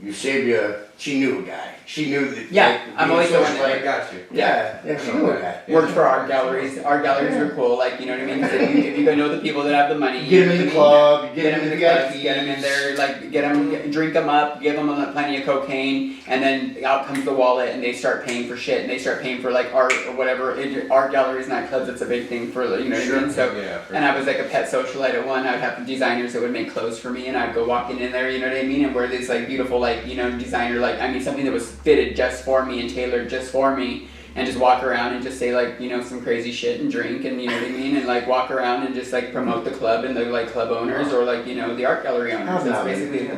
Speaker 2: Eusabia. She knew a guy. She knew that.
Speaker 3: Yeah,
Speaker 2: like,
Speaker 3: I'm
Speaker 2: being
Speaker 3: always the one
Speaker 1: I
Speaker 2: socialite-
Speaker 1: got you.
Speaker 2: Yeah, she knew a guy.
Speaker 3: Worked for art galleries. Art galleries are cool. Like you know what I mean. If you go know the people that have the money,
Speaker 2: You get them in the club. You
Speaker 3: Get them in the
Speaker 2: VIP.
Speaker 3: clubs, get them in there, like drink them up, give them plenty of cocaine, and then out comes the wallet, and they start paying for shit, and they start paying for like art or whatever. Art galleries, nightclubs, it's a big thing for you know what I mean. So,
Speaker 1: Yeah, for
Speaker 3: and I was like a pet socialite at one. I'd have designers that would make clothes for me, and I'd go walking in there, you know what I mean, and wear these like beautiful like you know designer like something that was fitted just for me and tailored just for me. And just walk around and just say like you know some crazy shit and drink and you know what I mean and like walk around and just like promote the club and the like club owners or like you know the art gallery owners. That's basically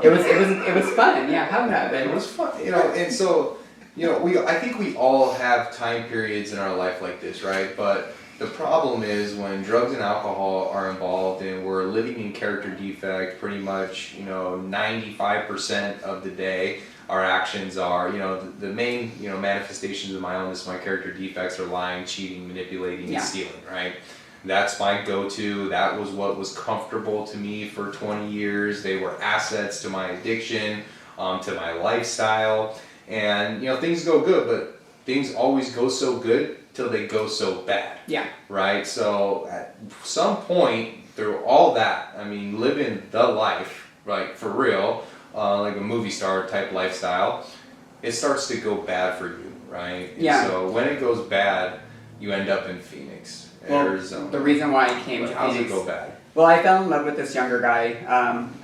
Speaker 3: it was fun. Yeah, how not?
Speaker 1: It was fun, you know, and so, you know, I think we all have time periods in our life like this, right? But the problem is when drugs and alcohol are involved and we're living in character defect pretty much, you know, 95% of the day. Our actions are, you know, the main, you know, manifestations of my illness, my character defects are lying, cheating, manipulating,
Speaker 3: Yeah.
Speaker 1: and stealing, right? That's my go-to. That was what was comfortable to me for 20 years. They were assets to my addiction, to my lifestyle. And, you know, things go good, but things always go so good till they go so bad.
Speaker 3: Yeah.
Speaker 1: Right? So at some point through all that, I mean, living the life, right, for real, like a movie star type lifestyle, it starts to go bad for you, right?
Speaker 3: Yeah.
Speaker 1: And so when it goes bad, you end up in Phoenix, Arizona.
Speaker 3: The reason why I came
Speaker 1: But
Speaker 3: to
Speaker 1: how's
Speaker 3: Phoenix.
Speaker 1: it go bad?
Speaker 3: Well, I fell in love with this younger guy,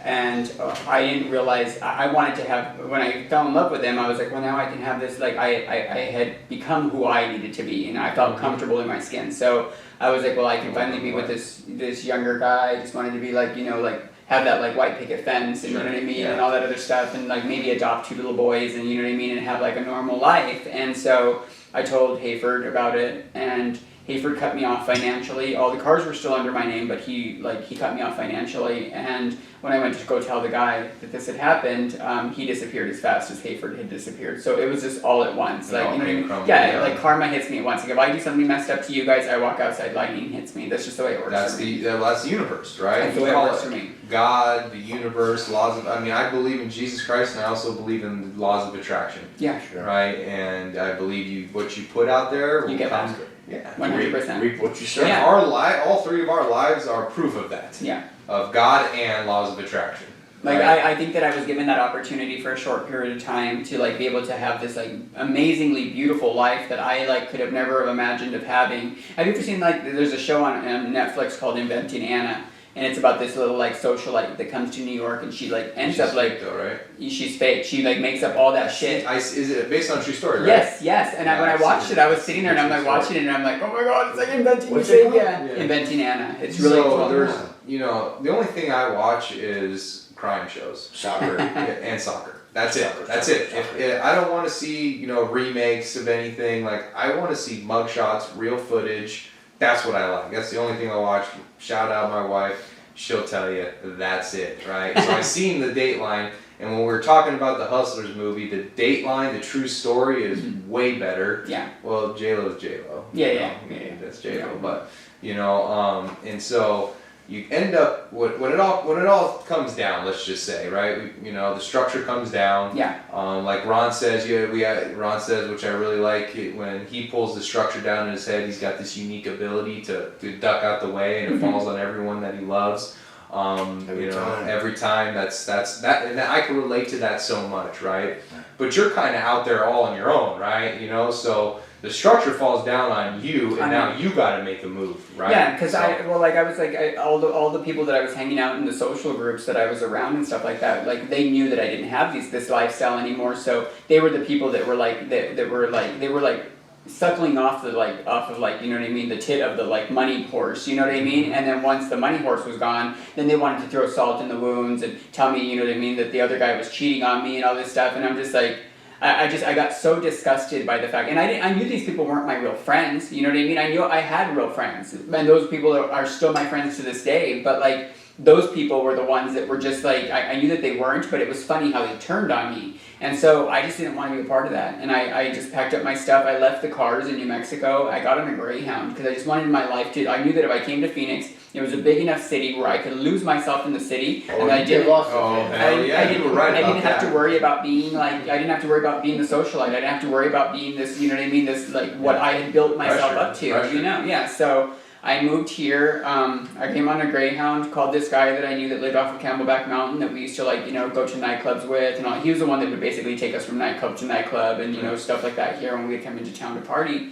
Speaker 3: and I didn't realize I wanted to have. When I fell in love with him, I was like, well, now I can have this. Like, I had become who I needed to be, and I felt comfortable in my skin. So I was like, well, I can finally be with this younger guy. I just wanted to be like, you know, like have that like white picket fence, and you know what I mean, and all that other stuff, and like maybe adopt 2 little boys, and you know what I mean, and have like a normal life. And so I told Hayford about it, and Hayford cut me off financially. All the cars were still under my name, but he cut me off financially. And when I went to go tell the guy that this had happened, he disappeared as fast as Hayford had disappeared. So it was just all at once. Like, you know what I mean? Yeah, like karma hits me at once. Like if I do something messed up to you guys, I walk outside, lightning hits me. That's just the way it works
Speaker 1: That's
Speaker 3: for me.
Speaker 1: that's the universe, right?
Speaker 3: That's the
Speaker 1: You
Speaker 3: way it
Speaker 1: call
Speaker 3: works for me.
Speaker 1: God, the universe, laws of. I mean, I believe in Jesus Christ, and I also believe in the laws of attraction,
Speaker 3: Yeah,
Speaker 1: right? And I believe what you put out there will
Speaker 3: you get
Speaker 1: come.
Speaker 3: back.
Speaker 1: Yeah.
Speaker 3: 100%.
Speaker 2: Reap what you sow.
Speaker 3: Yeah.
Speaker 1: All 3 of our lives are proof of that.
Speaker 3: Yeah.
Speaker 1: Of God and laws of attraction.
Speaker 3: Like
Speaker 1: right?
Speaker 3: I think that I was given that opportunity for a short period of time to like be able to have this like amazingly beautiful life that I like could have never have imagined of having. Have you ever seen like there's a show on Netflix called Inventing Anna, and it's about this little like socialite that comes to New York and she like ends
Speaker 1: She's
Speaker 3: up like
Speaker 1: fake though, right?
Speaker 3: she's fake. She like makes up all that shit.
Speaker 1: Is it based on a true story, right?
Speaker 3: Yes. And
Speaker 1: Yeah,
Speaker 3: when I
Speaker 1: I've
Speaker 3: watched
Speaker 1: seen
Speaker 3: it, I was sitting there and I'm like
Speaker 1: True story.
Speaker 3: watching it and I'm like, oh my god, it's like Inventing
Speaker 2: What's it called?
Speaker 3: Eusabia.
Speaker 1: Yeah.
Speaker 3: Inventing Anna. It's really
Speaker 1: so
Speaker 3: cool.
Speaker 1: there's, you know, the only thing I watch is crime shows.
Speaker 2: Soccer.
Speaker 1: And soccer. That's it.
Speaker 2: Soccer,
Speaker 1: That's
Speaker 2: soccer,
Speaker 1: it.
Speaker 2: soccer.
Speaker 1: I don't want to see, you know, remakes of anything. Like, I want to see mugshots, real footage. That's what I like. That's the only thing I watch. Shout out my wife. She'll tell you that's it, right? So I seen the Dateline, and when we were talking about the Hustlers movie, the Dateline, the true story, is way better.
Speaker 3: Yeah.
Speaker 1: Well, J-Lo's J-Lo.
Speaker 3: Yeah,
Speaker 1: you
Speaker 3: yeah,
Speaker 1: know,
Speaker 3: yeah.
Speaker 1: That's J-Lo,
Speaker 3: Yeah.
Speaker 1: but you know, and so you end up when it all comes down. Let's just say, right? You know, the structure comes down.
Speaker 3: Yeah.
Speaker 1: Like Ron says, Ron says, which I really like, when he pulls the structure down in his head, he's got this unique ability to duck out the way, and it falls on everyone that he loves. Every time that's that, and I can relate to that so much, right? But you're kind of out there all on your own, right? So the structure falls down on you, and now you got to make a move, right?
Speaker 3: Yeah, because all the people that I was hanging out in the social groups that I was around and stuff like that, like they knew that I didn't have this lifestyle anymore. So they were the people that were like they were like suckling off of you know what I mean, the tit of the like money horse, you know what I mean? And then once the money horse was gone, then they wanted to throw salt in the wounds and tell me, you know what I mean, that the other guy was cheating on me and all this stuff, and I'm just like, I got so disgusted by the fact, and I knew these people weren't my real friends, you know what I mean? I knew I had real friends, and those people are still my friends to this day, but like, those people were the ones that were just like, I knew that they weren't, but it was funny how they turned on me. And so I just didn't want to be a part of that. And I just packed up my stuff. I left the cars in New Mexico. I got on a Greyhound because I just wanted my life to, I knew that if I came to Phoenix, it was a big enough city where I could lose myself in the city. And I didn't, I didn't have to worry about being like, I didn't have to worry about being the socialite. I didn't have to worry about being this, you know what I mean, this like what I had built myself up to, you know? Yeah, so I moved here, I came on a Greyhound, called this guy that I knew that lived off of Camelback Mountain that we used to like, you know, go to nightclubs with and all. He was the one that would basically take us from nightclub to nightclub and, you know, stuff like that here when we'd come into town to party.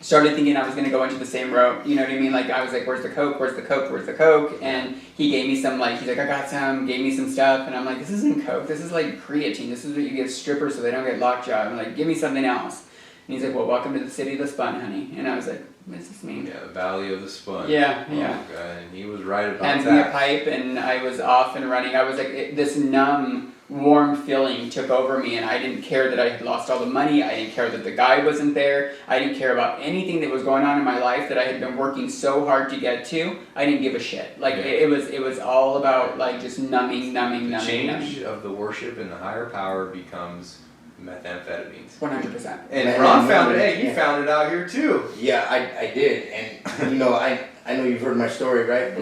Speaker 3: Started thinking I was going to go into the same route, you know what I mean? Like, I was like, where's the coke, where's the coke, where's the coke? And he gave me some, like, he's like, I got some, gave me some stuff. And I'm like, this isn't coke, this is like creatine, this is what you give strippers so they don't get lockjaw. I'm like, give me something else. And he's like, well, welcome to the city of the spun, honey. And I was like, what does this mean?
Speaker 1: Yeah, the Valley of the Spun.
Speaker 3: Yeah.
Speaker 1: And he was right about
Speaker 3: Hands me a pipe, and I was off and running. I was like, this numb, warm feeling took over me, and I didn't care that I had lost all the money. I didn't care that the guy wasn't there. I didn't care about anything that was going on in my life that I had been working so hard to get to. I didn't give a shit. Like, it was all about, like, just numbing.
Speaker 1: The change of the worship and the higher power becomes methamphetamines.
Speaker 3: 100%.
Speaker 1: And Ron found it. Hey, you found it out here too.
Speaker 2: Yeah, I did, and you know, I know you've heard my story, right?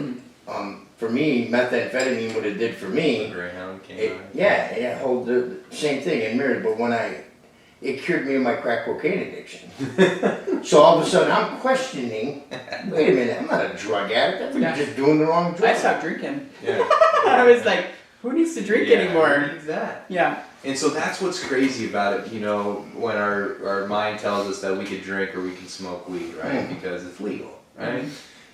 Speaker 2: But for me, methamphetamine, what it did for me,
Speaker 1: Greyhound came out.
Speaker 2: hold the same thing and mirrored. But when it cured me of my crack cocaine addiction. So all of a sudden, I'm questioning. Wait a minute, I'm not a drug addict. I'm just doing the wrong drug.
Speaker 3: I stopped drinking.
Speaker 1: Yeah.
Speaker 3: I was like, who needs to drink anymore?
Speaker 1: Who needs that?
Speaker 3: Yeah.
Speaker 1: And so that's what's crazy about it, you know, when our mind tells us that we could drink or we can smoke weed, right? Because it's legal, right?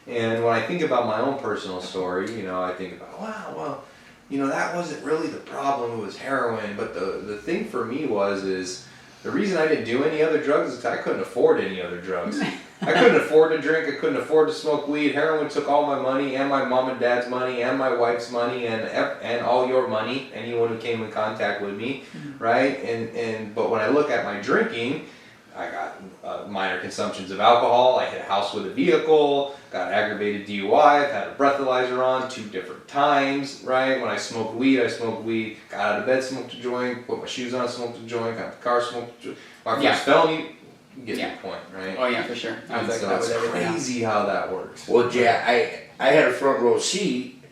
Speaker 1: And when I think about my own personal story, you know, I think about, wow, well, you know, that wasn't really the problem, it was heroin. But the thing for me is the reason I didn't do any other drugs is because I couldn't afford any other drugs. I couldn't afford to drink, I couldn't afford to smoke weed. Heroin took all my money and my mom and dad's money and my wife's money and all your money, anyone who came in contact with me, right? But when I look at my drinking, I got minor consumptions of alcohol, I hit a house with a vehicle, got an aggravated DUI, I've had a breathalyzer on 2 different times, right? When I smoked weed, got out of bed, smoked a joint, put my shoes on, smoked a joint, got in the car, smoked a joint. My first felony, you get the point, right?
Speaker 3: Oh yeah, for sure. I was like,
Speaker 1: so
Speaker 3: that was
Speaker 1: it's
Speaker 3: everything
Speaker 1: crazy how that works.
Speaker 2: Well, I had a front row seat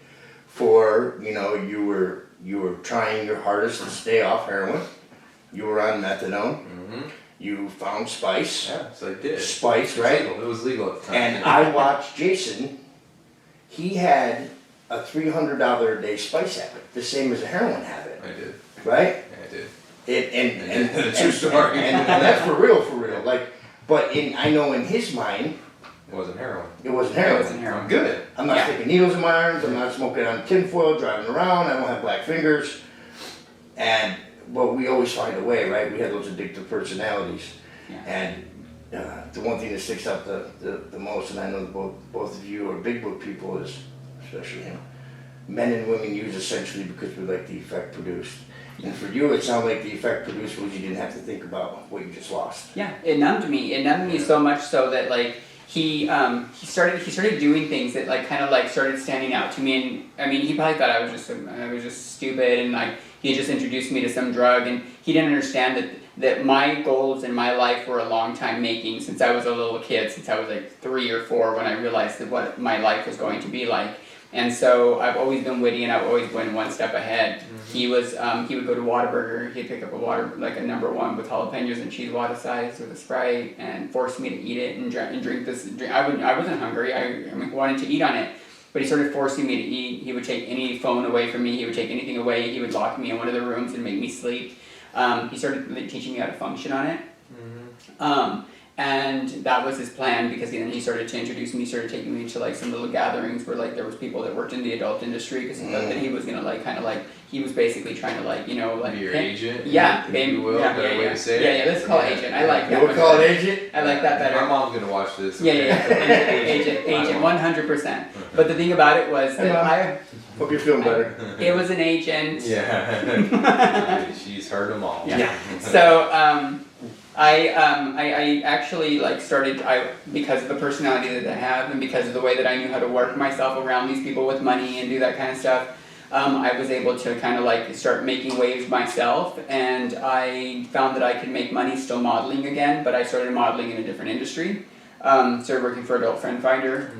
Speaker 2: for, you know, you were trying your hardest to stay off heroin. You were on methadone. You found spice.
Speaker 1: Yeah, so I did.
Speaker 2: Spice, right?
Speaker 1: It was legal at the time.
Speaker 2: And I watched Jason. He had a $300 a day spice habit, the same as a heroin habit.
Speaker 1: I did.
Speaker 2: Right?
Speaker 1: Yeah, I did.
Speaker 2: And
Speaker 1: True story.
Speaker 2: And that's for real. Like, but I know in his mind,
Speaker 1: it wasn't heroin.
Speaker 2: it wasn't heroin.
Speaker 3: It wasn't heroin.
Speaker 1: I'm good.
Speaker 2: I'm not sticking needles in my arms. I'm not smoking on tinfoil, driving around. I don't have black fingers. But we always find a way, right? We have those addictive personalities.
Speaker 3: Yeah.
Speaker 2: And the one thing that sticks out the most, and I know that both of you are big book people, is especially him. Men and women use essentially because we like the effect produced. And for you, it sounded like the effect produced was you didn't have to think about what you just lost.
Speaker 3: Yeah, it numbed me. It numbed me so much so that like he started doing things that like kind of like started standing out to me. And I mean, he probably thought I was just stupid, and like he just introduced me to some drug, and he didn't understand that my goals in my life were a long time making since I was a little kid, since I was like 3 or 4 when I realized that what my life was going to be like. And so I've always been witty, and I've always been one step ahead. He would go to Whataburger, he'd pick up a number 1 with jalapenos and cheese water size with a Sprite, and force me to eat it and drink this drink. I wasn't hungry, I wanted to eat on it. but he started forcing me to eat. He would take any phone away from me. He would take anything away. He would lock me in one of the rooms and make me sleep. He started teaching me how to function on it. And that was his plan, because then he started to introduce me, started taking me to like some little gatherings where like there was people that worked in the adult industry, because he thought that he was gonna like kind of like, he was basically trying to like, you know, like
Speaker 1: Be your agent,
Speaker 3: yeah,
Speaker 1: if
Speaker 3: babe,
Speaker 1: you will,
Speaker 3: yeah,
Speaker 1: better way to say
Speaker 3: yeah,
Speaker 1: it.
Speaker 3: yeah, let's call it agent. I like that.
Speaker 2: We'll call it agent?
Speaker 3: I like that better.
Speaker 1: My mom's gonna watch this.
Speaker 3: Yeah, agent, 100%. But the thing about it was
Speaker 2: Hey,
Speaker 3: that
Speaker 2: Mom. Hope you're feeling better.
Speaker 3: it was an agent.
Speaker 1: Yeah. She's heard them all.
Speaker 3: Yeah. So I actually like started, because of the personality that I have and because of the way that I knew how to work myself around these people with money and do that kind of stuff, I was able to kind of like start making waves myself, and I found that I could make money still modeling again, but I started modeling in a different industry. Started working for Adult Friend Finder.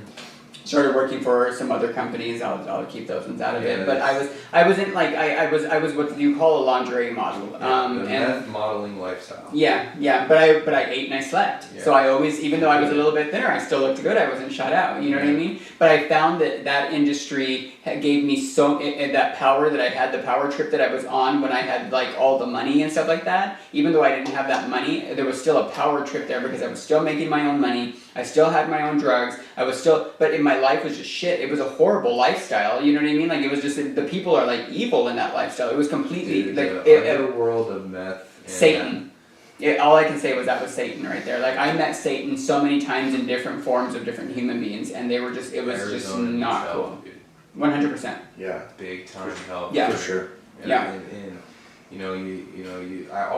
Speaker 3: Started working for some other companies. I'll keep those ones out of it. But I wasn't like I was what you call a lingerie model.
Speaker 1: The
Speaker 3: And
Speaker 1: meth modeling lifestyle.
Speaker 3: yeah. But I ate and I slept.
Speaker 1: Yeah.
Speaker 3: So I always, even though I was a little bit thinner, I still looked good. I wasn't shut out. You know what I mean? But I found that industry gave me that power that I had, the power trip that I was on when I had like all the money and stuff like that. Even though I didn't have that money, there was still a power trip there, because I was still making my own money. I still had my own drugs. But in my life was just shit. It was a horrible lifestyle. You know what I mean? Like it was just, the people are like evil in that lifestyle. It was completely
Speaker 1: Dude,
Speaker 3: like
Speaker 1: the underworld of meth.
Speaker 3: Satan. All I can say was that was Satan right there. Like I met Satan so many times in different forms of different human beings, and they were just, it was
Speaker 1: Arizona
Speaker 3: just
Speaker 1: needs
Speaker 3: not
Speaker 1: help,
Speaker 3: cool.
Speaker 1: dude.
Speaker 3: 100%.
Speaker 2: Yeah.
Speaker 1: Big time help.
Speaker 3: Yeah.
Speaker 2: For sure.
Speaker 1: And,
Speaker 3: Yeah.
Speaker 1: and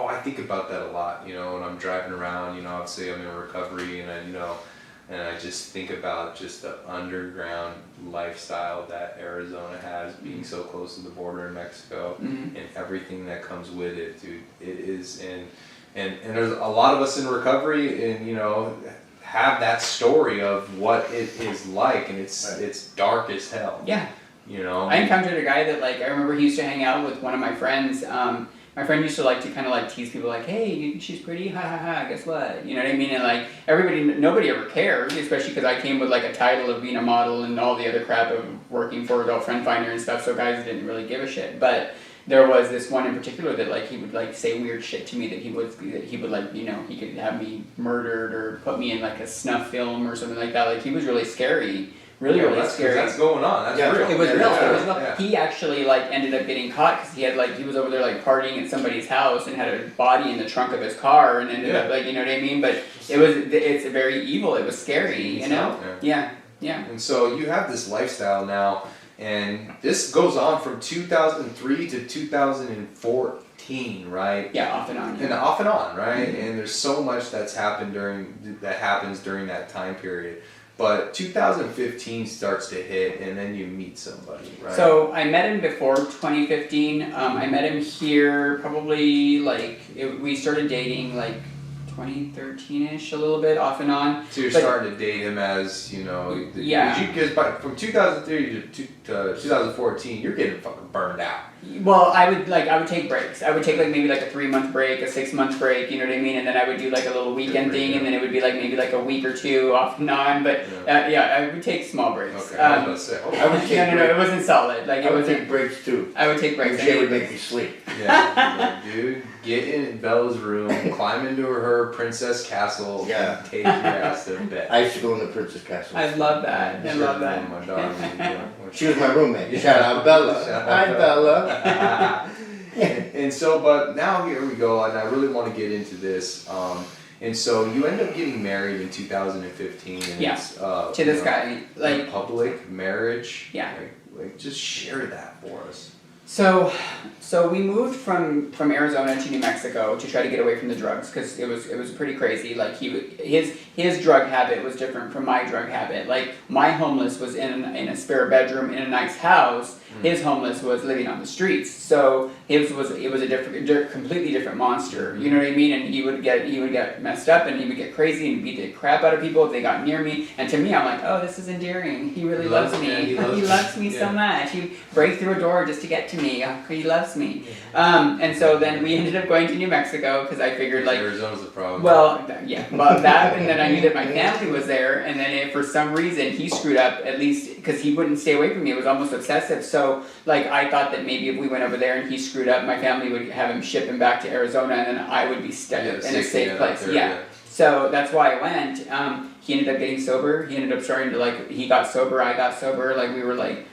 Speaker 1: I think about that a lot, you know, when I'm driving around, you know, obviously I'm in recovery, and I just think about just the underground lifestyle that Arizona has, being so close to the border in Mexico, and everything that comes with it, dude. It is, and there's a lot of us in recovery, and you know, have that story of what it is like, and it's dark as hell.
Speaker 3: Yeah.
Speaker 1: You know.
Speaker 3: I encountered a guy that like, I remember he used to hang out with one of my friends. My friend used to like to kind of like tease people like, hey, she's pretty, ha ha ha, guess what? You know what I mean? And like nobody ever cared, especially because I came with like a title of being a model and all the other crap of working for Adult Friend Finder and stuff, so guys didn't really give a shit. But there was this one in particular that like he would like say weird shit to me, that he would like, you know, he could have me murdered or put me in like a snuff film or something like that. Like he was really scary. Really scary.
Speaker 1: That's going on. That's real.
Speaker 3: It was real.
Speaker 1: Yeah,
Speaker 3: It was real.
Speaker 1: yeah.
Speaker 3: He actually like ended up getting caught because he was over there like partying at somebody's house and had a body in the trunk of his car and ended up like, you know what I mean. But it's very evil. It was scary, you know. Yeah.
Speaker 1: And so you have this lifestyle now, and this goes on from 2003 to 2014, right?
Speaker 3: Yeah, off and on.
Speaker 1: And off and on, right? And there's so much that happens during that time period. But 2015 starts to hit, and then you meet somebody, right?
Speaker 3: So I met him before 2015. I met him here probably like we started dating like 2013-ish, a little bit off and on.
Speaker 1: So you're starting to date him as, you know, because from 2003 to 2014, you're getting fucking burned out.
Speaker 3: Well, I would take breaks. I would take like maybe like a 3-month break, a 6-month break, you know what I mean? And then I would do like a little weekend thing, and then it would be like maybe like a week or two off and on. But I would take small breaks.
Speaker 1: Okay, I was about to say.
Speaker 2: I would take
Speaker 3: no, it wasn't solid. Like
Speaker 2: I would take breaks too.
Speaker 3: I would take breaks.
Speaker 2: Jay would make me sleep.
Speaker 1: Yeah, like, dude, get in Bella's room, climb into her princess castle, and take your ass to bed.
Speaker 2: I used to go in the princess castle.
Speaker 3: I love that. I love that.
Speaker 1: My daughter,
Speaker 2: She was my roommate. Shout out Bella. Hi Bella.
Speaker 1: and so, but now here we go, and I really want to get into this. And so you end up getting married in 2015, and it's
Speaker 3: to this guy, like
Speaker 1: public marriage.
Speaker 3: Yeah.
Speaker 1: Like just share that for us.
Speaker 3: So we moved from Arizona to New Mexico to try to get away from the drugs, because it was pretty crazy. Like his drug habit was different from my drug habit. Like my homeless was in a spare bedroom in a nice house. His homeless was living on the streets. So it was a completely different monster. You know what I mean? And he would get messed up, and he would get crazy and beat the crap out of people if they got near me. And to me, I'm like, oh, this is endearing. He really loves me. He loves me so much. He'd break through a door just to get to to me. He loves me. And so then we ended up going to New Mexico because I figured like
Speaker 1: Arizona's a problem.
Speaker 3: well, yeah, but that, and then I knew that my family was there, and then if for some reason he screwed up, at least because he wouldn't stay away from me, it was almost obsessive. So, like, I thought that maybe if we went over there and he screwed up, my family would have him ship him back to Arizona, and then I would be stuck in a safe place.
Speaker 1: There,
Speaker 3: So that's why I went. He ended up getting sober. He ended up starting to like. He got sober. I got sober. Like we were like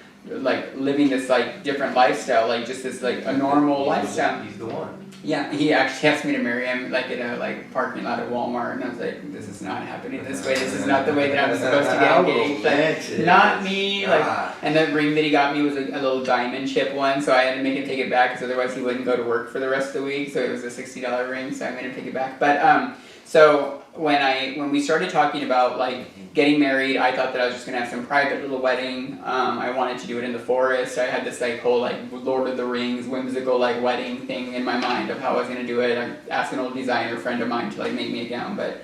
Speaker 3: living this like different lifestyle, like just this like a normal lifestyle.
Speaker 1: He's the one.
Speaker 3: Yeah, he actually asked me to marry him like in a like parking lot at Walmart, and I was like, "This is not happening this way. This is not the way that I'm supposed to get engaged. Like, not me." Like, and the ring that he got me was a little diamond chip one, so I had to make him take it back because otherwise he wouldn't go to work for the rest of the week. So it was a $60 ring, so I made him take it back. But so when we started talking about like getting married, I thought that I was just gonna have some private little wedding. I wanted to do it in the forest. I had this like whole like Lord of the Rings whimsical like wedding thing in my mind of how I was gonna do it. I asked an old designer friend of mine to like make me a gown, but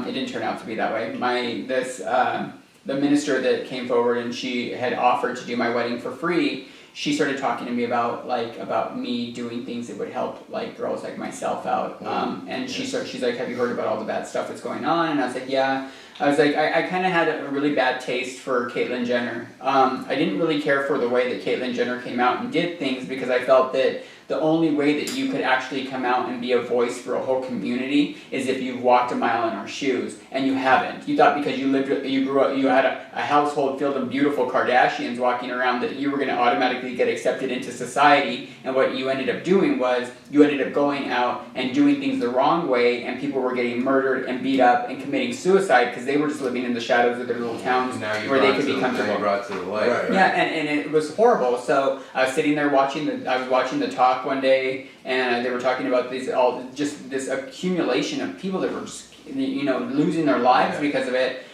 Speaker 3: it didn't turn out to be that way. The minister that came forward and she had offered to do my wedding for free. She started talking to me about me doing things that would help like girls like myself out. And she's like, "Have you heard about all the bad stuff that's going on?" And I was like, "Yeah." I was like, I kind of had a really bad taste for Caitlyn Jenner. I didn't really care for the way that Caitlyn Jenner came out and did things because I felt that the only way that you could actually come out and be a voice for a whole community is if you've walked a mile in our shoes, and you haven't. You thought because you grew up, you had a household filled of beautiful Kardashians walking around that you were going to automatically get accepted into society, and what you ended up doing was you ended up going out and doing things the wrong way, and people were getting murdered and beat up and committing suicide because they were just living in the shadows of their little towns where they could be comfortable.
Speaker 1: Now you brought to the light. Right.
Speaker 3: Yeah, and it was horrible. So I was sitting there watching the talk one day, and they were talking about this accumulation of people that were just losing their lives because of it.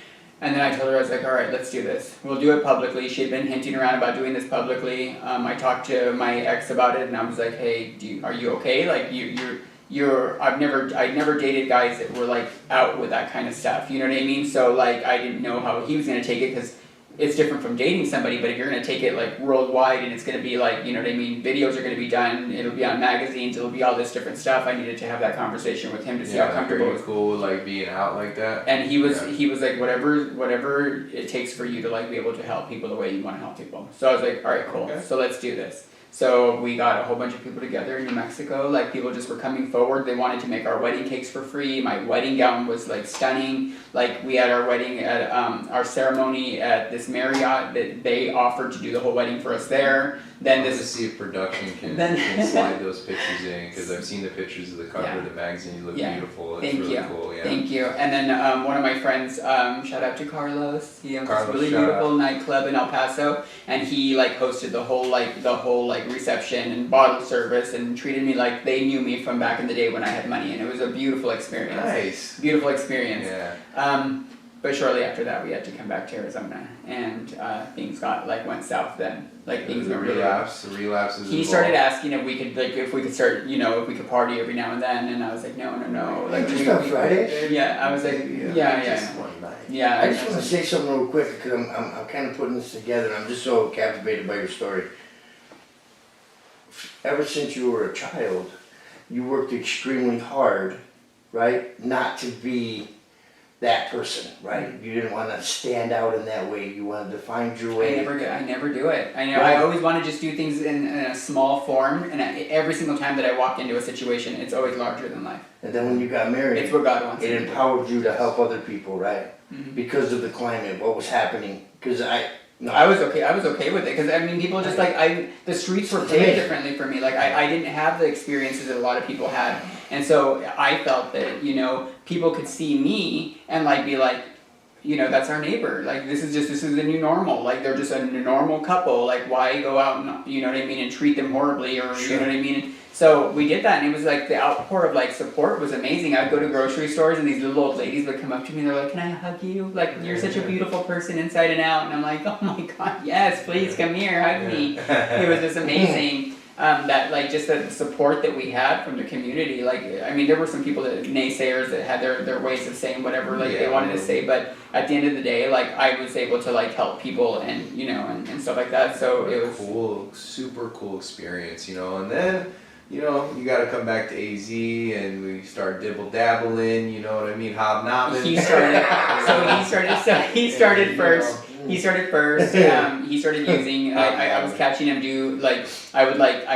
Speaker 3: And then I told her, I was like, "All right, let's do this. We'll do it publicly." She had been hinting around about doing this publicly. I talked to my ex about it, and I was like, "Hey, are you okay? Like I'd never dated guys that were like out with that kind of stuff. You know what I mean? So like I didn't know how he was gonna take it because it's different from dating somebody, but if you're gonna take it like worldwide and it's gonna be like, you know what I mean, videos are gonna be done, it'll be on magazines, it'll be all this different stuff. I needed to have that conversation with him to see how comfortable he was.
Speaker 1: Cool with like being out like that.
Speaker 3: And he was like, whatever it takes for you to like be able to help people the way you want to help people. So I was like, all right, cool. Okay. So let's do this. So we got a whole bunch of people together in New Mexico. Like people just were coming forward. They wanted to make our wedding cakes for free. My wedding gown was like stunning. Like we had our wedding at our ceremony at this Marriott that they offered to do the whole wedding for us there. Then
Speaker 1: to see if production can slide those pictures in because I've seen the pictures of the cover of the magazine. You look beautiful. It's really cool. Yeah.
Speaker 3: Thank you. And then one of my friends, shout out to Carlos. He owns this really beautiful nightclub in El Paso, and he like hosted the whole reception and bottle service and treated me like they knew me from back in the day when I had money, and it was a beautiful experience.
Speaker 1: Nice.
Speaker 3: Beautiful experience.
Speaker 1: Yeah.
Speaker 3: But shortly after that, we had to come back to Arizona, and things went south. Then things went really
Speaker 1: relapse. The relapse is.
Speaker 3: He started asking if we could start, if we could party every now and then, and I was like, no.
Speaker 2: Like just on Friday.
Speaker 3: Yeah, I was like,
Speaker 2: Just one night.
Speaker 3: Yeah.
Speaker 2: I just want to say something real quick because I'm kind of putting this together, and I'm just so captivated by your story. Ever since you were a child, you worked extremely hard, right? Not to be that person, right? You didn't want to stand out in that way. You wanted to find your way.
Speaker 3: I never do it. I always want to just do things in a small form, and every single time that I walk into a situation, it's always larger than life.
Speaker 2: And then when you got married,
Speaker 3: it's what God wants.
Speaker 2: It empowered you to help other people, right?
Speaker 3: Mm-hmm.
Speaker 2: Because of the climate, what was happening. Because I
Speaker 3: was okay with it because people just the streets were played differently for me. Like I didn't have the experiences that a lot of people had, and so I felt that people could see me and be like, that's our neighbor. Like this is the new normal. Like they're just a normal couple. Like why go out and and treat them horribly or
Speaker 2: Sure.
Speaker 3: you know what I mean. And so we did that, and it was like the outpour of support was amazing. I'd go to grocery stores, and these little old ladies would come up to me, and they're like, "Can I hug you? Like you're such a beautiful person inside and out." And I'm like, "Oh my God, yes, please come here, hug me." It was just amazing. that like just the support that we had from the community. Like, I mean, there were some people that naysayers that had their ways of saying whatever like they wanted to say, but at the end of the day, like I was able to like help people and you know and stuff like that. So it was
Speaker 1: cool, super cool experience, you know. And then you know you got to come back to AZ and we start dibble dabbling, you know what I mean, hobnobbing.
Speaker 3: He started first. He started first. He started using. I was catching him do like I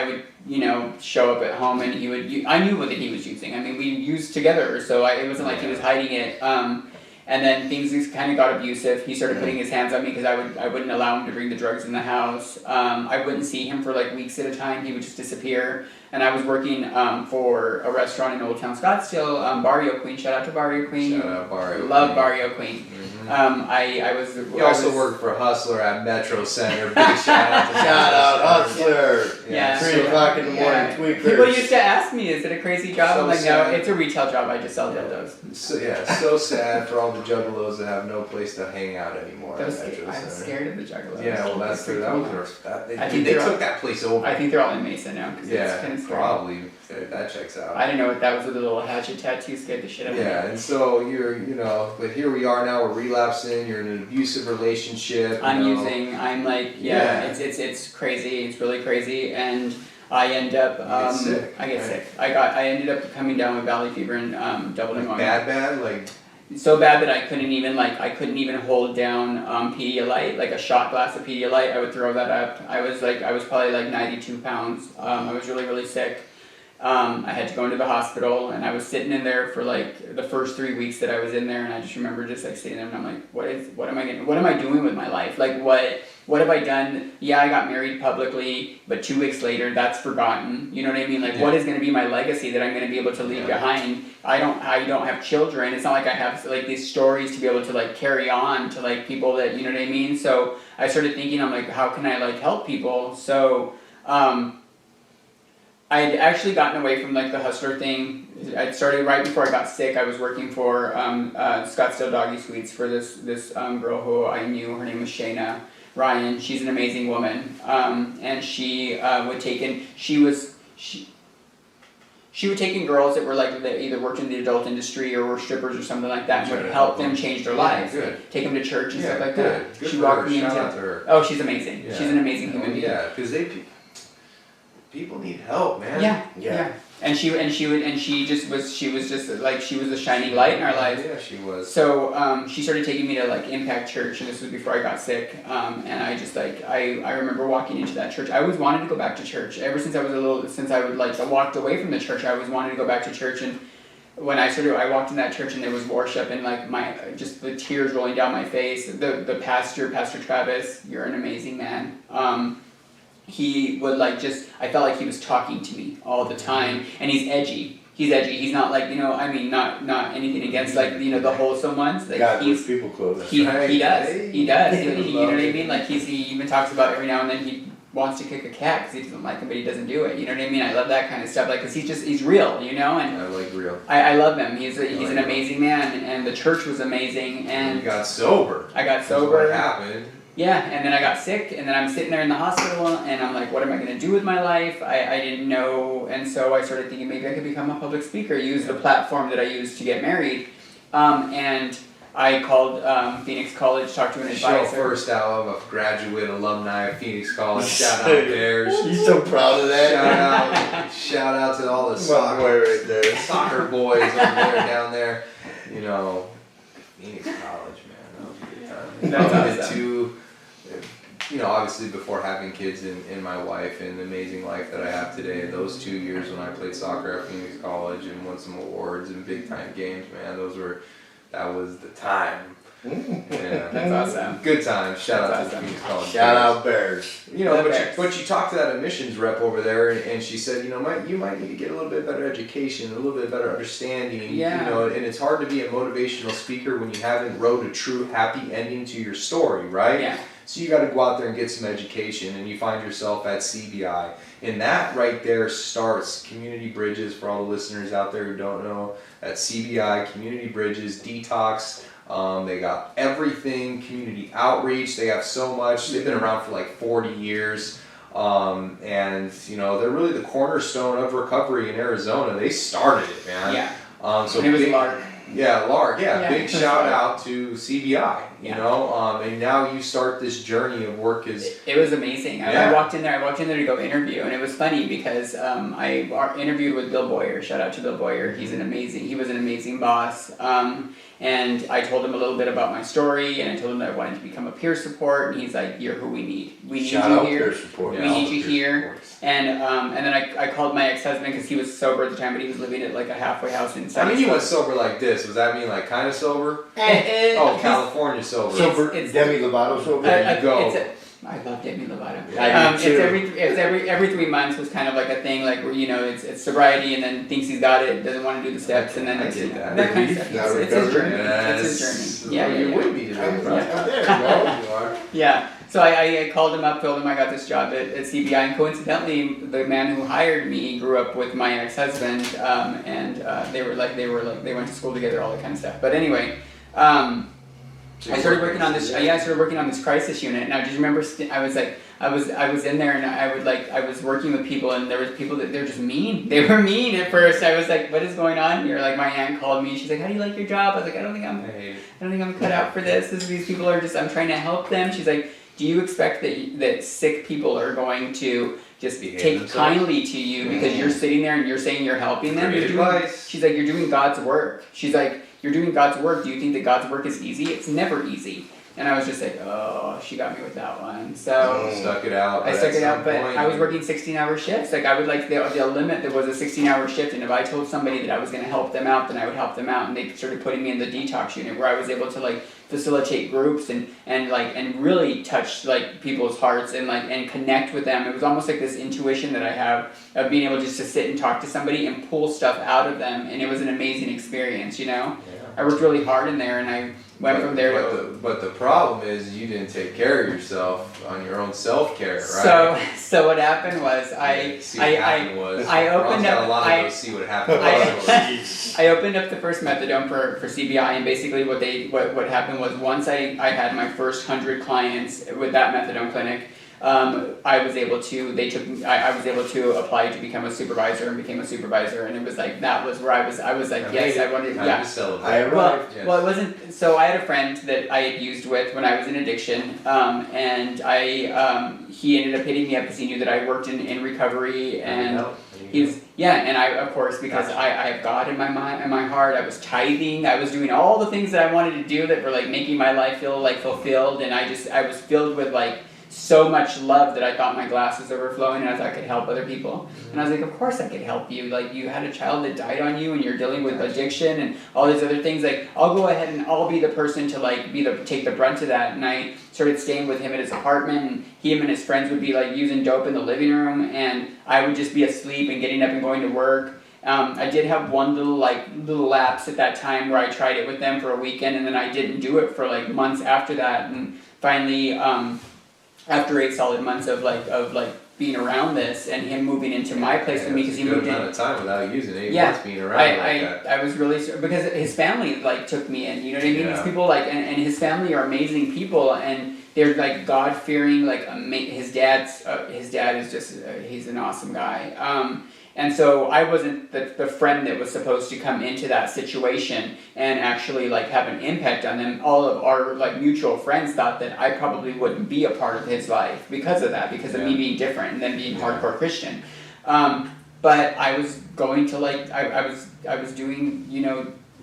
Speaker 3: would you know show up at home and he would. I knew what he was using. I mean, we used together, so it wasn't like he was hiding it. And then things just kind of got abusive. He started putting his hands on me because I wouldn't allow him to bring the drugs in the house. I wouldn't see him for like weeks at a time. He would just disappear. And I was working for a restaurant in Old Town Scottsdale, Barrio Queen. Shout out to Barrio Queen.
Speaker 1: Shout out Barrio.
Speaker 3: Love
Speaker 1: Queen.
Speaker 3: Barrio Queen. I was.
Speaker 1: You also worked for Hustler at Metro Center. Big shout out to
Speaker 2: Shout out Hustler.
Speaker 3: Yeah.
Speaker 2: 3 o'clock in the morning, tweakers.
Speaker 3: People used to ask me, "Is it a crazy job?"
Speaker 1: So
Speaker 3: I'm like,
Speaker 1: sad.
Speaker 3: "No, it's a retail job. I just sell dildos."
Speaker 1: So so sad for all the juggalos that have no place to hang out anymore.
Speaker 3: That was
Speaker 1: at Metro
Speaker 3: I'm
Speaker 1: Center.
Speaker 3: scared of the juggalos.
Speaker 1: Yeah, well, that was
Speaker 3: I
Speaker 1: they
Speaker 3: think they're
Speaker 1: took that place over.
Speaker 3: I think they're all in Mesa now because it's kind of scary.
Speaker 1: probably that checks out.
Speaker 3: I didn't know what that was with a little hatchet tattoo. Scared the shit out of me.
Speaker 1: Yeah, and so you're, you know, but here we are now. We're relapsing. You're in an abusive relationship.
Speaker 3: I'm like,
Speaker 1: Yeah.
Speaker 3: it's crazy. It's really crazy, and I end up,
Speaker 1: get sick,
Speaker 3: I get
Speaker 1: right?
Speaker 3: sick. I ended up coming down with valley fever and double pneumonia.
Speaker 1: Bad, like
Speaker 3: So bad that I couldn't even hold down Pedialyte, like a shot glass of Pedialyte. I would throw that up. I was probably like 92 pounds. I was really, really sick. I had to go into the hospital and I was sitting in there for like the first 3 weeks that I was in there, and I just remember just like sitting there and I'm like, what am I doing with my life? Like what have I done? Yeah, I got married publicly, but 2 weeks later that's forgotten. You know what I mean? Like what is gonna be my legacy that I'm gonna be able to leave behind? I don't have children. It's not like I have like these stories to be able to like carry on to like people that, you know what I mean? So I started thinking, I'm like, how can I like help people? So I had actually gotten away from like the hustler thing. I started right before I got sick. I was working for Scottsdale Doggy Sweets for this girl who I knew. Her name was Shayna Ryan. She's an amazing woman, and she would take in. She would take in girls that were like that either worked in the adult industry or were strippers or something like that, and would help them change their lives.
Speaker 1: Good.
Speaker 3: Take them to church and
Speaker 1: Yeah,
Speaker 3: stuff like
Speaker 1: good.
Speaker 3: that.
Speaker 1: Good
Speaker 3: She
Speaker 1: for
Speaker 3: walked
Speaker 1: her.
Speaker 3: me
Speaker 1: Shout
Speaker 3: into.
Speaker 1: out to her.
Speaker 3: Oh, she's amazing.
Speaker 1: Yeah.
Speaker 3: She's an amazing human being.
Speaker 1: Yeah, because people need help, man.
Speaker 3: Yeah. And she was just a shining light in our lives.
Speaker 1: Yeah, she was.
Speaker 3: So she started taking me to like Impact Church, and this was before I got sick. And I just like I remember walking into that church. I always wanted to go back to church ever since I walked away from the church. I always wanted to go back to church, and when I walked in that church and there was worship and like just the tears rolling down my face. The pastor, Pastor Travis, you're an amazing man. He would like I felt like he was talking to me all the time, and he's edgy. He's not like, not anything against like, the wholesome ones. Like
Speaker 2: God, he's people clothes.
Speaker 3: He does.
Speaker 1: Hey.
Speaker 3: He does. You know what I mean? Like he even talks about every now and then he wants to kick a cat because he doesn't like him, but he doesn't do it. You know what I mean? I love that kind of stuff. Like, cause he's real, and
Speaker 1: I like real.
Speaker 3: I love him. He's an amazing man, and the church was amazing. And
Speaker 1: You got sober.
Speaker 3: I got sober.
Speaker 1: What happened?
Speaker 3: Yeah, and then I got sick, and then I'm sitting there in the hospital, and I'm like, what am I going to do with my life? I didn't know, and so I started thinking maybe I could become a public speaker, use the platform that I used to get married, and I called Phoenix College, talked to an
Speaker 1: Show
Speaker 3: advisor.
Speaker 1: first out of a graduate alumni of Phoenix College. Shout out Bears.
Speaker 2: He's so proud of that.
Speaker 1: Shout out to all the
Speaker 2: My boy right there.
Speaker 1: soccer boys over there, down there. Phoenix College, man. That was a good time.
Speaker 3: That's
Speaker 1: I did
Speaker 3: awesome.
Speaker 1: two, obviously before having kids and my wife and the amazing life that I have today, those 2 years when I played soccer at Phoenix College and won some awards and big time games, man, that was the time. Yeah.
Speaker 3: That's awesome.
Speaker 1: Good times. Shout out
Speaker 3: That's
Speaker 1: to the
Speaker 3: awesome.
Speaker 1: Phoenix College.
Speaker 2: Shout
Speaker 1: Bears.
Speaker 2: out Bears.
Speaker 1: But you talked to that admissions rep over there, and she said, you might need to get a little bit better education, a little bit better understanding.
Speaker 3: Yeah.
Speaker 1: And it's hard to be a motivational speaker when you haven't wrote a true happy ending to your story, right?
Speaker 3: Yeah.
Speaker 1: So you got to go out there and get some education, and you find yourself at CBI, and that right there starts Community Bridges. For all the listeners out there who don't know, at CBI, Community Bridges, Detox. They got everything, community outreach. They have so much. They've been around for like 40 years. And you know, they're really the cornerstone of recovery in Arizona. They started it, man.
Speaker 3: Yeah.
Speaker 1: So
Speaker 3: And it was
Speaker 1: big,
Speaker 3: Lark.
Speaker 1: yeah, Lark. Yeah,
Speaker 3: Yeah,
Speaker 1: big
Speaker 3: for
Speaker 1: shout
Speaker 3: sure.
Speaker 1: out to CBI. You
Speaker 3: Yeah.
Speaker 1: know, and now you start this journey of work as.
Speaker 3: It was amazing. I
Speaker 1: Yeah.
Speaker 3: walked in there to go interview, and it was funny because I interviewed with Bill Boyer. Shout out to Bill Boyer. He was an amazing boss. And I told him a little bit about my story, and I told him that I wanted to become a peer support, and he's like, "You're who we need. We need
Speaker 2: Shout
Speaker 3: you
Speaker 2: out
Speaker 3: here.
Speaker 2: peer support.
Speaker 3: We
Speaker 1: Yeah, all
Speaker 3: need
Speaker 1: the
Speaker 3: you
Speaker 1: peer
Speaker 3: here."
Speaker 1: supports.
Speaker 3: And then I called my ex-husband because he was sober at the time, but he was living at like a halfway house in.
Speaker 1: I mean, you went sober like this. Was that mean like kind of sober?
Speaker 3: Eh,
Speaker 1: Oh,
Speaker 3: he's-
Speaker 1: California sober.
Speaker 2: Sober,
Speaker 3: it's-
Speaker 2: Demi Lovato sober.
Speaker 1: There you go.
Speaker 3: I love Demi Lovato.
Speaker 2: I do too.
Speaker 3: It's every 3 months was kind of like a thing, like where you know it's sobriety, and then thinks he's got it, doesn't want to do the steps, and then
Speaker 1: I
Speaker 3: it's
Speaker 1: get that.
Speaker 3: kind of stuff.
Speaker 2: Now
Speaker 3: It's his
Speaker 2: recovery.
Speaker 3: journey. It's his journey. Yeah,
Speaker 1: You
Speaker 3: yeah,
Speaker 1: would be today,
Speaker 2: I'm
Speaker 1: bro.
Speaker 2: there, you know.
Speaker 3: yeah. So I called him up, told him I got this job at CBI, and coincidentally, the man who hired me grew up with my ex-husband, and they went to school together, all that kind of stuff. But anyway. I started working on this. I started working on this crisis unit, and I just remember I was in there, and I was working with people, and there was people that they're just mean. They were mean at first. I was like, "What is going on here?" Like my aunt called me. She's like, "How do you like your job?" I was like, "I don't think I'm cut out for this. These people are just. I'm trying to help them." She's like, "Do you expect that sick people are going to just
Speaker 1: Behave
Speaker 3: take
Speaker 1: themselves?
Speaker 3: kindly to you because you're sitting there and you're saying you're helping them?"
Speaker 1: Great
Speaker 3: You're doing,
Speaker 1: advice.
Speaker 3: she's like, "You're doing God's work." She's like, "You're doing God's work. Do you think that God's work is easy? It's never easy." And I was just like, "Oh, she got me with that one." So
Speaker 1: Stuck it out.
Speaker 3: I
Speaker 1: but
Speaker 3: stuck
Speaker 1: at
Speaker 3: it out,
Speaker 1: some
Speaker 3: but
Speaker 1: point-
Speaker 3: I was working 16-hour shifts. Like I would like the limit. There was a 16-hour shift, and if I told somebody that I was going to help them out, then I would help them out. And they started putting me in the detox unit, where I was able to like facilitate groups and really touch like people's hearts and connect with them. It was almost like this intuition that I have of being able just to sit and talk to somebody and pull stuff out of them, and it was an amazing experience. You know, I worked really hard in there, and I went from there to.
Speaker 1: But the problem is you didn't take care of yourself on your own self-care, right?
Speaker 3: So what happened was I opened
Speaker 1: got
Speaker 3: up
Speaker 1: a lot of those see what happened.
Speaker 3: I opened up the first methadone for CBI, and basically what happened was once I had my first 100 clients with that methadone clinic, I was able to apply to become a supervisor and became a supervisor, and it was like that was where I was like yes, I wanted
Speaker 1: Time to celebrate.
Speaker 2: I arrived.
Speaker 1: Yes.
Speaker 3: Well, it wasn't. So I had a friend that I had used with when I was in addiction, and he ended up hitting me up because he knew that I worked in recovery, and and I of course because I have God in my mind, in my heart. I was tithing. I was doing all the things that I wanted to do that were like making my life feel like fulfilled, and I was filled with like so much love that I thought my glass was overflowing, and I thought I could help other people. And I was like, of course I could help you. Like you had a child that died on you, and you're dealing with addiction and all these other things. Like I'll go ahead and I'll be the person to like take the brunt of that. And I started staying with him at his apartment, and him and his friends would be like using dope in the living room, and I would just be asleep and getting up and going to work. I did have one little lapse at that time where I tried it with them for a weekend, and then I didn't do it for like months after that, and finally. After 8 solid months of being around this and him moving into my place with me because he moved in.
Speaker 1: amount of time without using it.
Speaker 3: Yeah,
Speaker 1: Months being around like that.
Speaker 3: I was really because his family like took me in. You know what I mean?
Speaker 1: Yeah.
Speaker 3: These people and his family are amazing people, and they're like God fearing. Like his dad is just he's an awesome guy. And so I wasn't the friend that was supposed to come into that situation and actually like have an impact on them. All of our like mutual friends thought that I probably wouldn't be a part of his life because of that, because of me being different and then being hardcore Christian. But I was going to like I was doing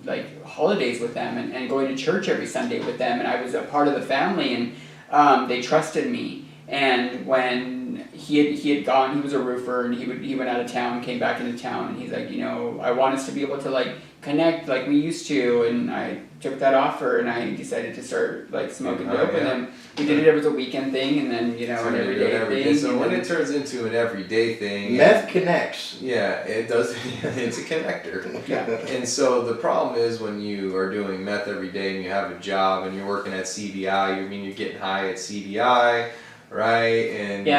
Speaker 3: like holidays with them and going to church every Sunday with them, and I was a part of the family, and they trusted me. And when he had gone, he was a roofer, and he went out of town, came back into town, and he's like, I want us to be able to like connect like we used to, and I took that offer, and I decided to start like smoking dope, and then we did it as a weekend thing, and then an everyday thing.
Speaker 1: So when it turns into an everyday thing,
Speaker 2: Meth connects.
Speaker 1: Yeah, it does. It's a connector.
Speaker 3: Yeah.
Speaker 1: And so the problem is when you are doing meth every day and you have a job and you're working at CBI, you're getting high at CBI. Right, and he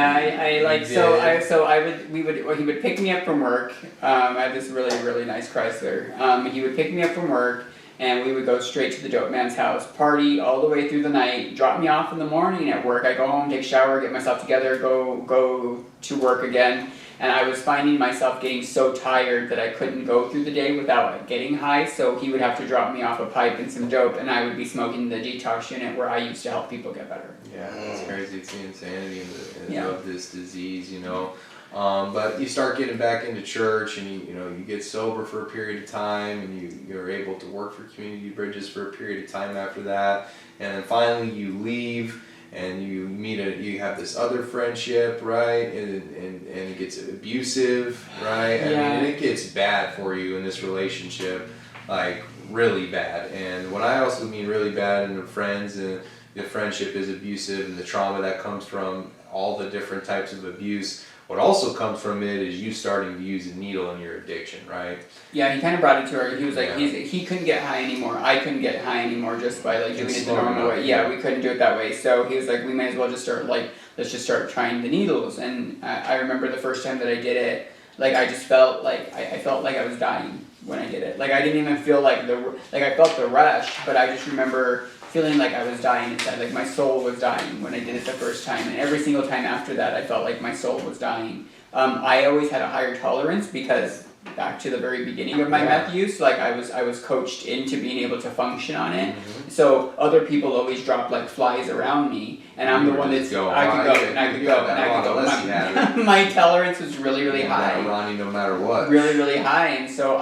Speaker 1: would pick me up from work. I had this really nice Chrysler. He would pick me up from work,
Speaker 3: and we would go straight to the dope man's house, party all the way through the night, drop me off in the morning at work. I go home, take a shower, get myself together, go to work again. And I was finding myself getting so tired that I couldn't go through the day without getting high, so he would have to drop me off a pipe and some dope, and I would be smoking the detox unit where I used to help people get better.
Speaker 1: Yeah, it's crazy. It's the insanity
Speaker 3: Yeah.
Speaker 1: of this disease, you know. But you start getting back into church, and you get sober for a period of time, and you're able to work for Community Bridges for a period of time after that, and then finally you leave. And you have this other friendship, right? And it gets abusive, right?
Speaker 3: Yeah.
Speaker 1: I mean, and it gets bad for you in this relationship, like really bad. And what I also mean really bad in the friends, and the friendship is abusive, and the trauma that comes from all the different types of abuse. What also comes from it is you starting to use a needle in your addiction, right?
Speaker 3: Yeah, he kind of brought it to her. He was like,
Speaker 1: Yeah.
Speaker 3: he couldn't get high anymore. I couldn't get high anymore just by like doing it the
Speaker 1: slowing
Speaker 3: normal
Speaker 1: up,
Speaker 3: way.
Speaker 1: yeah.
Speaker 3: Yeah, we couldn't do it that way. So he was like, we may as well just start let's just start trying the needles. And I remember the first time that I did it, like I just felt like I felt like I was dying when I did it. Like I didn't even feel like I felt the rush, but I just remember feeling like I was dying inside. Like my soul was dying when I did it the first time, and every single time after that, I felt like my soul was dying. I always had a higher tolerance because back to the very beginning of my meth use, like I was coached into being able to function on it.
Speaker 1: Mm-hmm.
Speaker 3: So other people always drop like flies around me, and I'm the one that's I could go and I could go and I could go. My tolerance was really high.
Speaker 1: Ronnie, no matter what.
Speaker 3: Really high, and so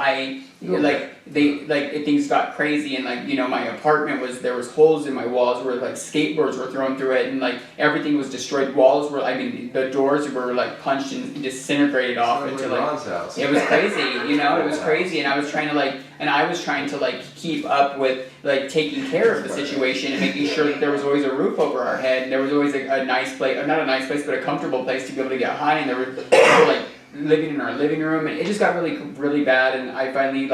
Speaker 3: things got crazy, and my apartment there was holes in my walls where like skateboards were thrown through it, and like everything was destroyed. Walls were, the doors were like punched and disintegrated off into
Speaker 1: Ron's house.
Speaker 3: It was crazy, it was crazy, and I was trying to keep up with taking care of the situation and making sure that there was always a roof over our head, and there was always a nice place, or not a nice place, but a comfortable place to be able to get high, and there were people living in our living room, and it just got really bad, and I finally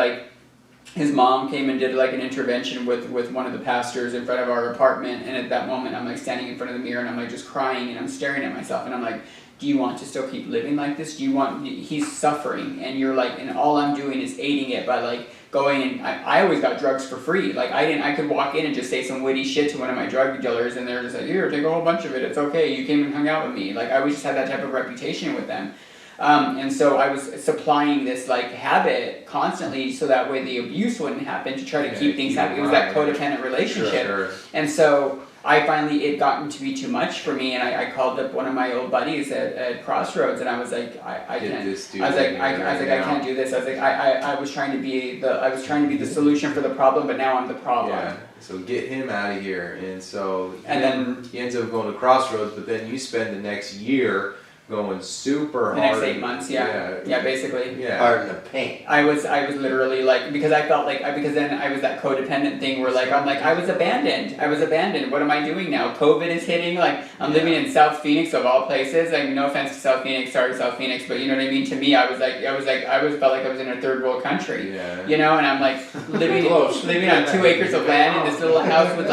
Speaker 3: his mom came and did an intervention with one of the pastors in front of our apartment, and at that moment I'm standing in front of the mirror, and I'm just crying, and I'm staring at myself, and I'm like, do you want to still keep living like this? He's suffering, and you're and all I'm doing is aiding it by going, and I always got drugs for free. I could walk in and just say some witty shit to one of my drug dealers, and they're just like, here, take a whole bunch of it, it's okay, you came and hung out with me. I always just had that type of reputation with them. And so I was supplying this habit constantly, so that way the abuse wouldn't happen, to try to keep things happy. It was that codependent relationship.
Speaker 1: Sure.
Speaker 3: And so it gotten to be too much for me, and I called up one of my old buddies at Crossroads, and I was like, I can't. I can't do this. I was trying to be the solution for the problem, but now I'm the problem.
Speaker 1: Yeah. So get him out of here, and so
Speaker 3: then
Speaker 1: he ends up going to Crossroads, but then you spend the next year going super hard.
Speaker 3: The next 8 months, yeah, basically.
Speaker 1: Yeah.
Speaker 2: Hard in the paint.
Speaker 3: I was literally because I felt because then I was that codependent thing where I was abandoned. What am I doing now? COVID is hitting. I'm living in South Phoenix of all places. No offense to South Phoenix, sorry South Phoenix, but you know what I mean. To me, I felt like I was in a third world country.
Speaker 1: Yeah.
Speaker 3: And I'm living on 2 acres of land in this little house with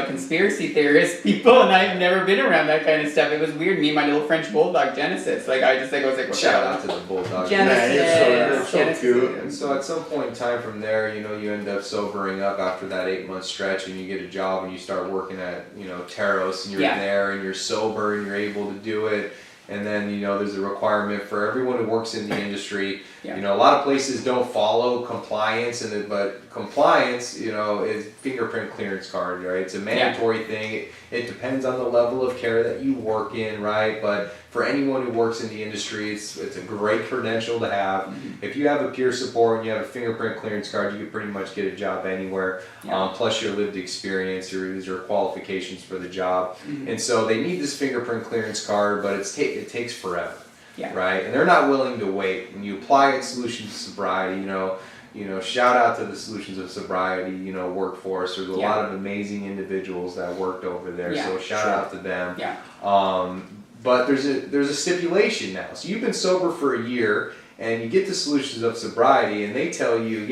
Speaker 3: conspiracy theorists people, and I've never been around that kind of stuff. It was weird. Me and my little French bulldog Genesis.
Speaker 1: Shout out to the bulldog.
Speaker 3: Genesis.
Speaker 2: So cute.
Speaker 1: And so at some point in time from there, you end up sobering up after that 8-month stretch, and you get a job and you start working at, Taros, and you're there and you're sober and you're able to do it. And then, there's a requirement for everyone who works in the industry.
Speaker 3: Yeah.
Speaker 1: A lot of places don't follow compliance, but compliance, is fingerprint clearance card, right? It's a mandatory thing. It depends on the level of care that you work in, right? But for anyone who works in the industry, it's a great credential to have.
Speaker 3: Mm-hmm.
Speaker 1: If you have a peer support and you have a fingerprint clearance card, you can pretty much get a job anywhere.
Speaker 3: Yeah.
Speaker 1: Plus your lived experience, your qualifications for the job.
Speaker 3: Mm-hmm.
Speaker 1: And so they need this fingerprint clearance card, but it takes forever.
Speaker 3: Yeah.
Speaker 1: Right? And they're not willing to wait. When you apply at Solutions of Sobriety, shout out to the Solutions of Sobriety, workforce. There's a lot of amazing individuals that worked over there.
Speaker 3: Yeah,
Speaker 1: so shout out to them.
Speaker 3: Yeah.
Speaker 1: But there's a stipulation now. So you've been sober for a year, and you get to Solutions of Sobriety, and they tell you,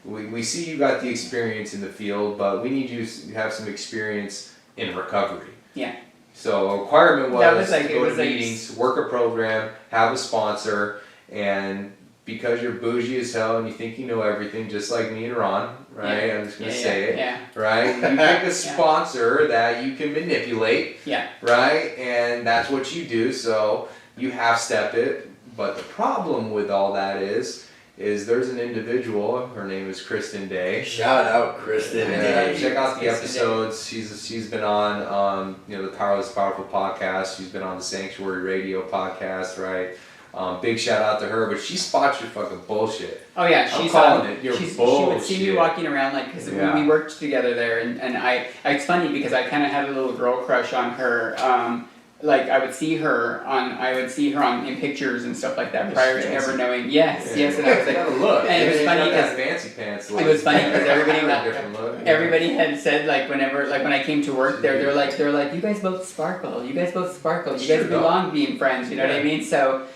Speaker 1: we see you got the experience in the field, but we need you to have some experience in recovery.
Speaker 3: Yeah.
Speaker 1: So a requirement was to go to
Speaker 3: meetings,
Speaker 1: work a program, have a sponsor, and because you're bougie as hell and you think you know everything, just like me and Ron, right? I'm just gonna say it, right? You pick a sponsor that you can manipulate, right? And that's what you do. So you half-step it. But the problem with all that is there's an individual. Her name is Kristen Day.
Speaker 2: Shout out Kristen Day.
Speaker 1: Check out the episodes. She's been on the Powerless Powerful podcast. She's been on the Sanctuary Radio podcast, right? Big shout out to her, but she spots your fucking bullshit.
Speaker 3: Oh yeah,
Speaker 1: I'm calling it your bullshit.
Speaker 3: She would see me walking around because we worked together there, and it's funny because I kind of had a little girl crush on her. I would see her on in pictures and stuff like that prior to ever knowing. Yes, and I was like,
Speaker 1: look,
Speaker 3: and it was funny because
Speaker 1: fancy pants.
Speaker 3: It was funny because everybody had said when I came to work there, they're like, you guys both sparkle, you guys belong being friends, you know what I mean? So.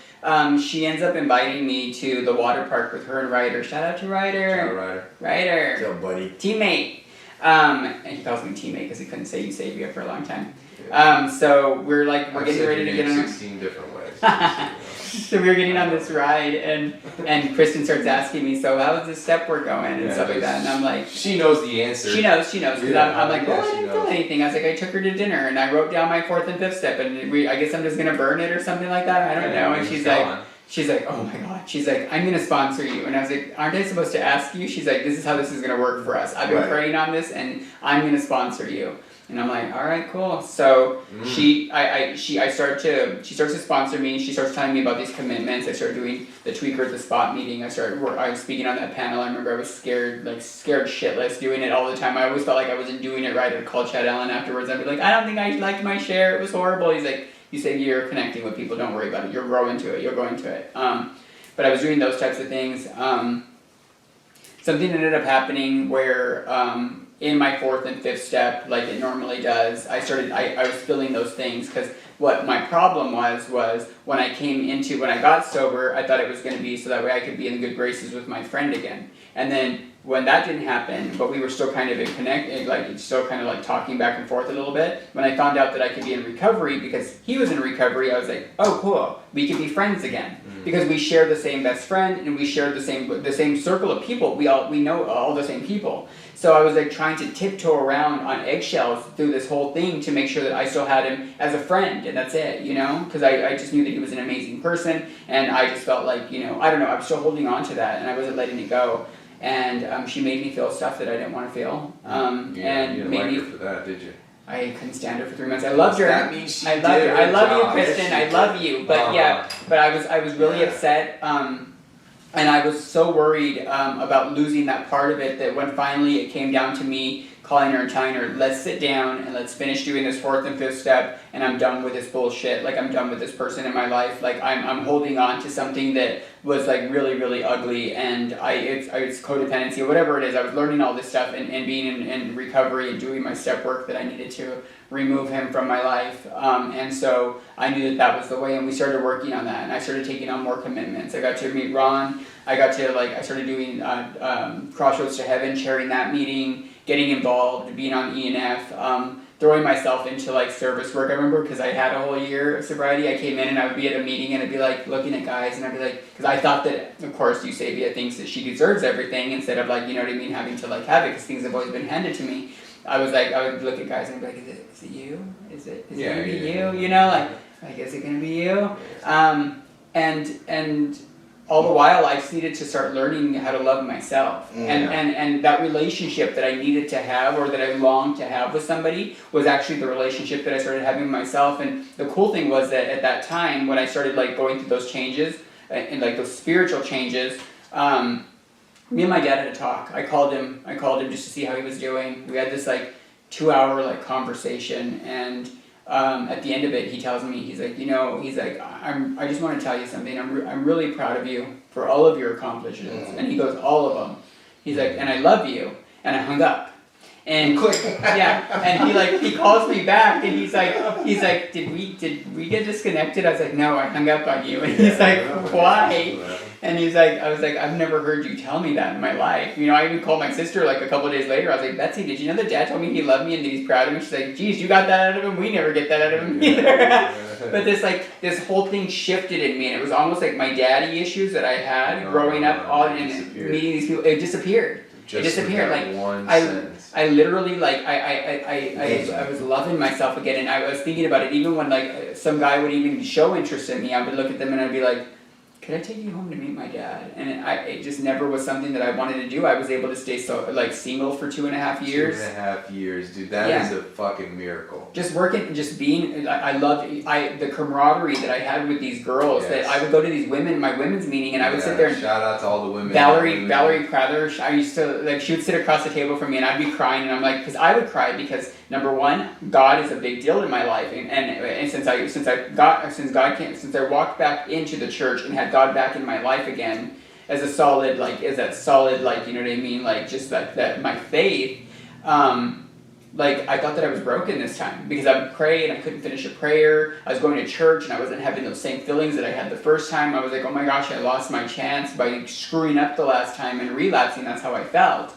Speaker 3: She ends up inviting me to the water park with her and Ryder. Shout out to Ryder. Ryder.
Speaker 2: What's up, buddy?
Speaker 3: Teammate. And he calls me teammate because he couldn't say Eusabia for a long time. So we're getting ready to get on
Speaker 1: 16 different ways.
Speaker 3: So we were getting on this ride, and Kristen starts asking me, so how's this step work going and stuff like that, and I'm like,
Speaker 1: she knows the answer.
Speaker 3: She knows, because I'm like, well, I didn't feel anything. I was like, I took her to dinner, and I wrote down my 4th and 5th step, and I guess I'm just gonna burn it or something like that. I don't know. And she's like, oh my god. She's like, I'm gonna sponsor you, and I was like, aren't I supposed to ask you? She's like, this is how this is gonna work for us. I've been praying on this, and I'm gonna sponsor you. And I'm like, all right, cool. So she starts to sponsor me. She starts telling me about these commitments. I started doing the tweaker at the spot meeting. I was speaking on that panel. I remember I was scared shitless doing it all the time. I always felt like I wasn't doing it right. I'd call Chad Allen afterwards. I'd be like, I don't think I liked my share. It was horrible. He's like, you say you're connecting with people. Don't worry about it. You'll grow into it. You'll go into it. But I was doing those types of things. Something ended up happening where in my 4th and 5th step, like it normally does, I was feeling those things because what my problem was when I got sober, I thought it was going to be so that way I could be in good graces with my friend again. And then when that didn't happen, but we were still kind of still kind of talking back and forth a little bit, when I found out that I could be in recovery because he was in recovery, I was like, oh cool, we could be friends again. Because we share the same best friend and we share the same circle of people. We know all the same people. So I was trying to tiptoe around on eggshells through this whole thing to make sure that I still had him as a friend, and that's it, because I just knew that he was an amazing person, and I just felt like, I don't know, I was still holding on to that, and I wasn't letting it go. And she made me feel stuff that I didn't want to feel.
Speaker 1: You didn't like her for that, did you?
Speaker 3: I couldn't stand her for 3 months. I loved her.
Speaker 1: That means she
Speaker 3: I love you, Kristen. I love you. But but I was really upset. And I was so worried about losing that part of it that when finally it came down to me calling her and telling her, let's sit down and let's finish doing this 4th and 5th step, and I'm done with this bullshit. I'm done with this person in my life. I'm holding on to something that was really, really ugly, and it's codependency or whatever it is. I was learning all this stuff and being in recovery and doing my step work that I needed to remove him from my life. And so I knew that was the way, and we started working on that, and I started taking on more commitments. I got to meet Ron. I started doing Crossroads to Heaven, chairing that meeting, getting involved, being on ENF, throwing myself into service work. I remember because I had a whole year of sobriety, I came in and I would be at a meeting and I'd be looking at guys and I'd be because I thought that, of course, Eusabia thinks that she deserves everything instead of having to have it because things have always been handed to me. I would look at guys and I'd be is it you? Is it gonna be you? Is it gonna be you? And all the while, I just needed to start learning how to love myself. And that relationship that I needed to have or that I longed to have with somebody was actually the relationship that I started having with myself. And the cool thing was that at that time, when I started going through those changes, and those spiritual changes, me and my dad had a talk. I called him just to see how he was doing. We had this 2-hour conversation, and at the end of it, he tells me, he's like, I just want to tell you something. I'm really proud of you for all of your accomplishments. And he goes, all of them. He's like, and I love you. And I hung up. And and he calls me back and he's like, did we get disconnected? I was like, no, I hung up on you. And he's like, why? And I was like, I've never heard you tell me that in my life. I even called my sister a couple of days later. I was like, Betsy, did you know that Dad told me he loved me and that he's proud of me? She's like, geez, you got that out of him? We never get that out of him either. But this whole thing shifted in me, and it was almost like my daddy issues that I had growing up, all and meeting these people. It disappeared. It disappeared. Like I literally I was loving myself again, and I was thinking about it. Even when like some guy would even show interest in me, I would look at them and I'd be like, could I take you home to meet my dad? And it just never was something that I wanted to do. I was able to stay single for 2.5 years.
Speaker 1: 2.5 years, dude. That is a fucking miracle.
Speaker 3: Just working, just being. I loved the camaraderie that I had with these girls. That I would go to these my women's meeting, and I would sit there. And
Speaker 1: shout out to all the women.
Speaker 3: Valerie Prather. I used to she would sit across the table from me, and I'd be crying, and I'm like, because I would cry because number one, God is a big deal in my life, and since I walked back into the church and had God back in my life again as that solid, you know what I mean, like just that my faith, I thought that I was broken this time because I would pray and I couldn't finish a prayer. I was going to church and I wasn't having those same feelings that I had the first time. I was like, oh my gosh, I lost my chance by screwing up the last time and relapsing. That's how I felt.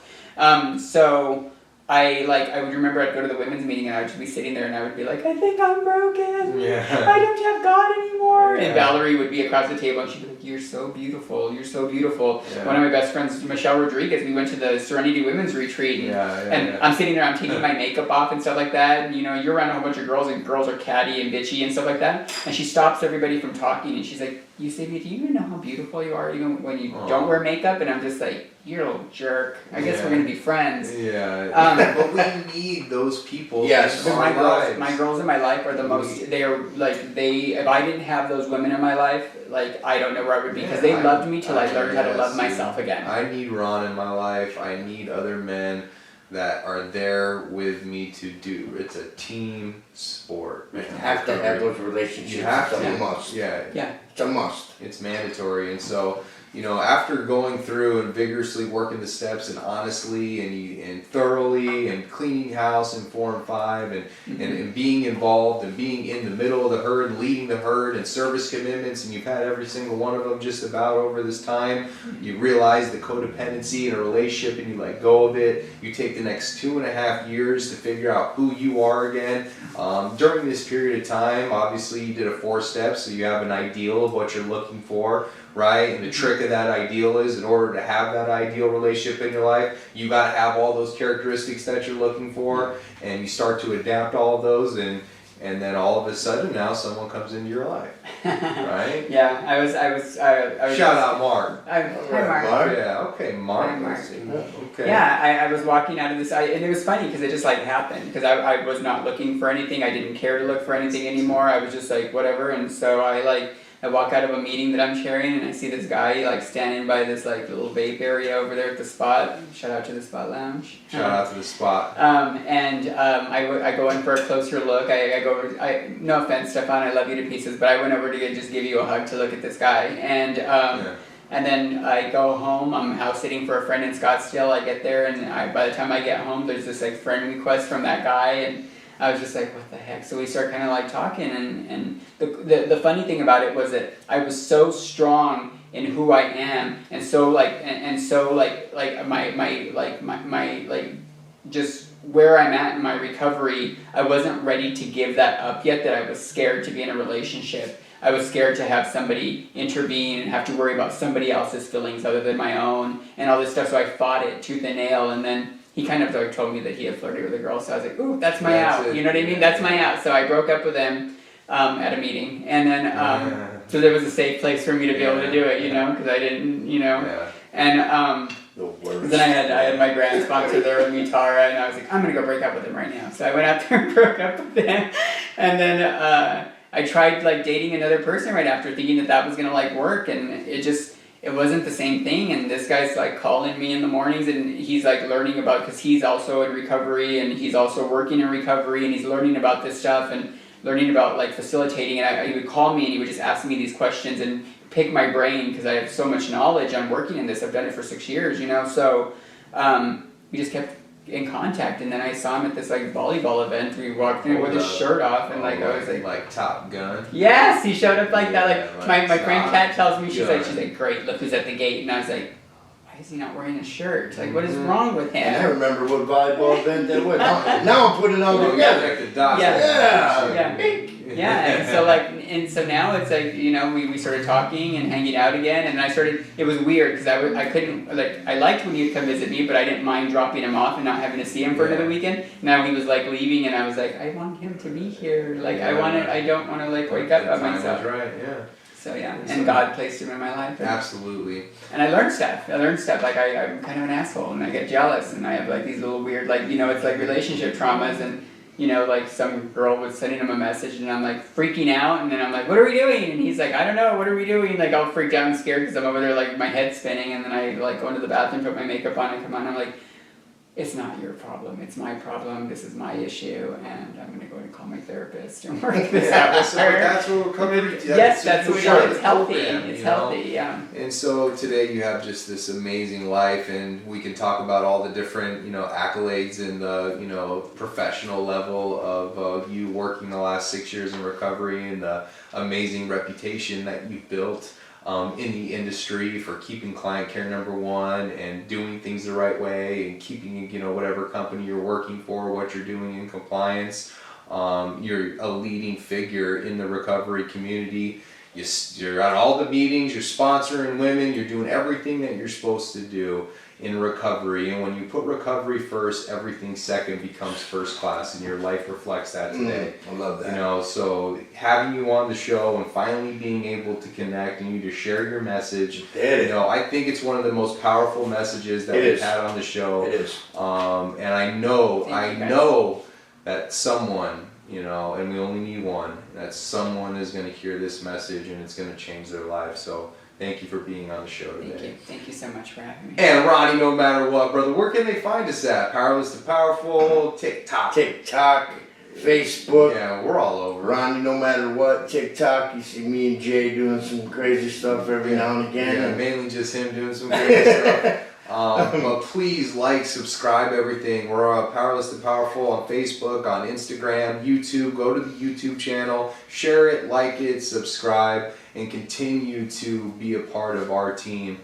Speaker 3: So I would remember I'd go to the women's meeting and I would just be sitting there and I would be like, I think I'm broken.
Speaker 1: Yeah.
Speaker 3: I don't have God anymore.
Speaker 1: Yeah.
Speaker 3: And Valerie would be across the table and she'd be like, you're so beautiful. You're so beautiful.
Speaker 1: Yeah.
Speaker 3: One of my best friends, Michelle Rodriguez, we went to the Serenity Women's Retreat. And I'm sitting there, I'm taking my makeup off and stuff like that. And, you know, you're around a whole bunch of girls and girls are catty and bitchy and stuff like that. And she stops everybody from talking and she's like, Eusabia, do you even know how beautiful you are even when you don't wear makeup? And I'm just like, you're a little jerk. I guess we're going to be friends.
Speaker 1: Yeah. But we need those people.
Speaker 2: Yes.
Speaker 3: My girls in my life are the most, if I didn't have those women in my life, I don't know where I would be because they loved me till I learned how to love myself again.
Speaker 1: I need Ron in my life. I need other men that are there with me to do. It's a team sport.
Speaker 2: You have to have those relationships.
Speaker 1: You have to.
Speaker 2: It's a must.
Speaker 1: Yeah.
Speaker 2: It's a must.
Speaker 1: It's mandatory. And so, you know, after going through and vigorously working the steps and honestly and thoroughly and cleaning house in 4 and 5 and being involved and being in the middle of the herd and leading the herd and service commitments, and you've had every single one of them just about over this time, you realize the codependency in a relationship and you let go of it. You take the next 2.5 years to figure out who you are again. During this period of time, obviously you did a 4 steps, so you have an ideal of what you're looking for. Right? And the trick of that ideal is, in order to have that ideal relationship in your life, you got to have all those characteristics that you're looking for, and you start to adapt all of those, and then all of a sudden now someone comes into your life, right?
Speaker 3: Yeah, I was.
Speaker 1: Shout out Mark.
Speaker 3: Hi Mark.
Speaker 1: Yeah, okay, Mark.
Speaker 3: Hi, Mark.
Speaker 1: Okay.
Speaker 3: Yeah, I was walking out of this, and it was funny because it just happened because I was not looking for anything. I didn't care to look for anything anymore. I was just whatever, and so I walk out of a meeting that I'm chairing and I see this guy standing by this little vape area over there at the Spot. Shout out to the Spot Lounge.
Speaker 1: Shout out to the Spot.
Speaker 3: I go in for a closer look. I go over, no offense, Stefan, I love you to pieces, but I went over to just give you a hug to look at this guy. And then I go home. I'm house sitting for a friend in Scottsdale. I get there and by the time I get home, there's this friend request from that guy, and I was just what the heck? So we start kind of talking, and the funny thing about it was that I was so strong in who I am, and so my just where I'm at in my recovery, I wasn't ready to give that up yet. That I was scared to be in a relationship. I was scared to have somebody intervene and have to worry about somebody else's feelings other than my own, and all this stuff. So I fought it tooth and nail, and then he kind of told me that he had flirted with a girl, so I was like, ooh, that's my out. You know what I mean? That's my out. So I broke up with him at a meeting. And then, so there was a safe place for me to be able to do it, because I didn't, And then I had my grand sponsor there with me, Tara, and I was like, I'm going to go break up with him right now. So I went out there and broke up with him. And then I tried dating another person right after, thinking that was going to work, and it wasn't the same thing. And this guy's calling me in the mornings, and he's learning about, because he's also in recovery and he's also working in recovery, and he's learning about this stuff and learning about facilitating. And he would call me and he would just ask me these questions and pick my brain because I have so much knowledge. I'm working in this. I've done it for 6 years, So we just kept in contact, and then I saw him at this volleyball event. We walked in with his shirt off, and I was
Speaker 1: like Top Gun.
Speaker 3: Yes, he showed up that. My
Speaker 1: Top
Speaker 3: friend Kat tells me, she's like, great, look who's at the gate, and I was like, why is he not wearing a shirt? Like, what is wrong with him?
Speaker 2: And I remember what volleyball event that was. Now I'm putting it all together.
Speaker 1: Like the dots.
Speaker 3: Yeah, and so now it's like, you know, we started talking and hanging out again, and it was weird, because I couldn't, like, I liked when he'd come visit me, but I didn't mind dropping him off and not having to see him for another weekend. Now he was, like, leaving, and I was like, I want him to be here, like, I don't want to, like, wake up by myself.
Speaker 1: Right, yeah.
Speaker 3: So yeah, and God placed him in my life.
Speaker 1: Absolutely.
Speaker 3: And I learned stuff, like I'm kind of an asshole, and I get jealous, and I have, like, these little weird, like, you know, it's like relationship traumas, and you know, like some girl was sending him a message and I'm like freaking out, and then I'm like, what are we doing? And he's like, I don't know, what are we doing? Like all freaked out and scared because I'm over there like my head's spinning, and then I like go into the bathroom, put my makeup on and come on. I'm like, it's not your problem, it's my problem, this is my issue, and I'm gonna go and call my therapist and work this out.
Speaker 1: So that's what recovery.
Speaker 3: Yes, that's what it's healthy.
Speaker 1: Program,
Speaker 3: it's healthy, yeah.
Speaker 1: And so today you have just this amazing life, and we can talk about all the different, you know, accolades and the, you know, professional level of you working the last 6 years in recovery, and the amazing reputation that you've built in the industry for keeping client care number one and doing things the right way and keeping, you know, whatever company you're working for, what you're doing in compliance. You're a leading figure in the recovery community. You're at all the meetings, you're sponsoring women, you're doing everything that you're supposed to do in recovery. And when you put recovery first, everything second becomes first class, and your life reflects that today.
Speaker 2: I love that.
Speaker 1: You know, so having you on the show and finally being able to connect and you to share your message, you know, I think it's one of the most powerful messages that we've had on the show.
Speaker 2: It is.
Speaker 1: And I know that someone, you know, and we only need one, that someone is going to hear this message and it's going to change their life. So thank you for being on the show today.
Speaker 3: Thank you so much for having me.
Speaker 1: And Ronnie, no matter what, brother, where can they find us at? Powerless to Powerful, TikTok,
Speaker 2: Facebook.
Speaker 1: Yeah, we're all over.
Speaker 2: Ronnie, no matter what, TikTok. You see me and Jay doing some crazy stuff every now and again.
Speaker 1: Yeah, mainly just him doing some crazy stuff. But please like, subscribe, everything. We're Powerless to Powerful on Facebook, on Instagram, YouTube. Go to the YouTube channel, share it, like it, subscribe, and continue to be a part of our team.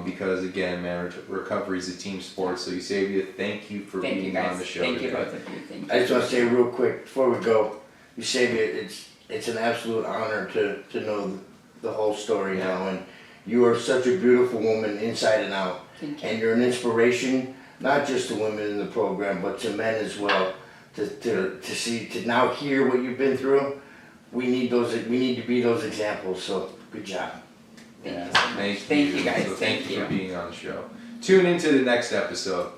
Speaker 1: Because again, man, recovery is a team sport. So Eusabia, thank you for being on the show
Speaker 3: Thank
Speaker 1: today.
Speaker 3: you both of you. Thank you.
Speaker 2: I just want to say real quick before we go, Eusabia, it's an absolute honor to know the whole story now, and you are such a beautiful woman inside and out.
Speaker 3: Thank you.
Speaker 2: And you're an inspiration, not just to women in the program, but to men as well. To now hear what you've been through, we need to be those examples. So good job.
Speaker 3: Thank you so much. Thank you guys.
Speaker 1: So thank you for being on the show. Tune into the next episode.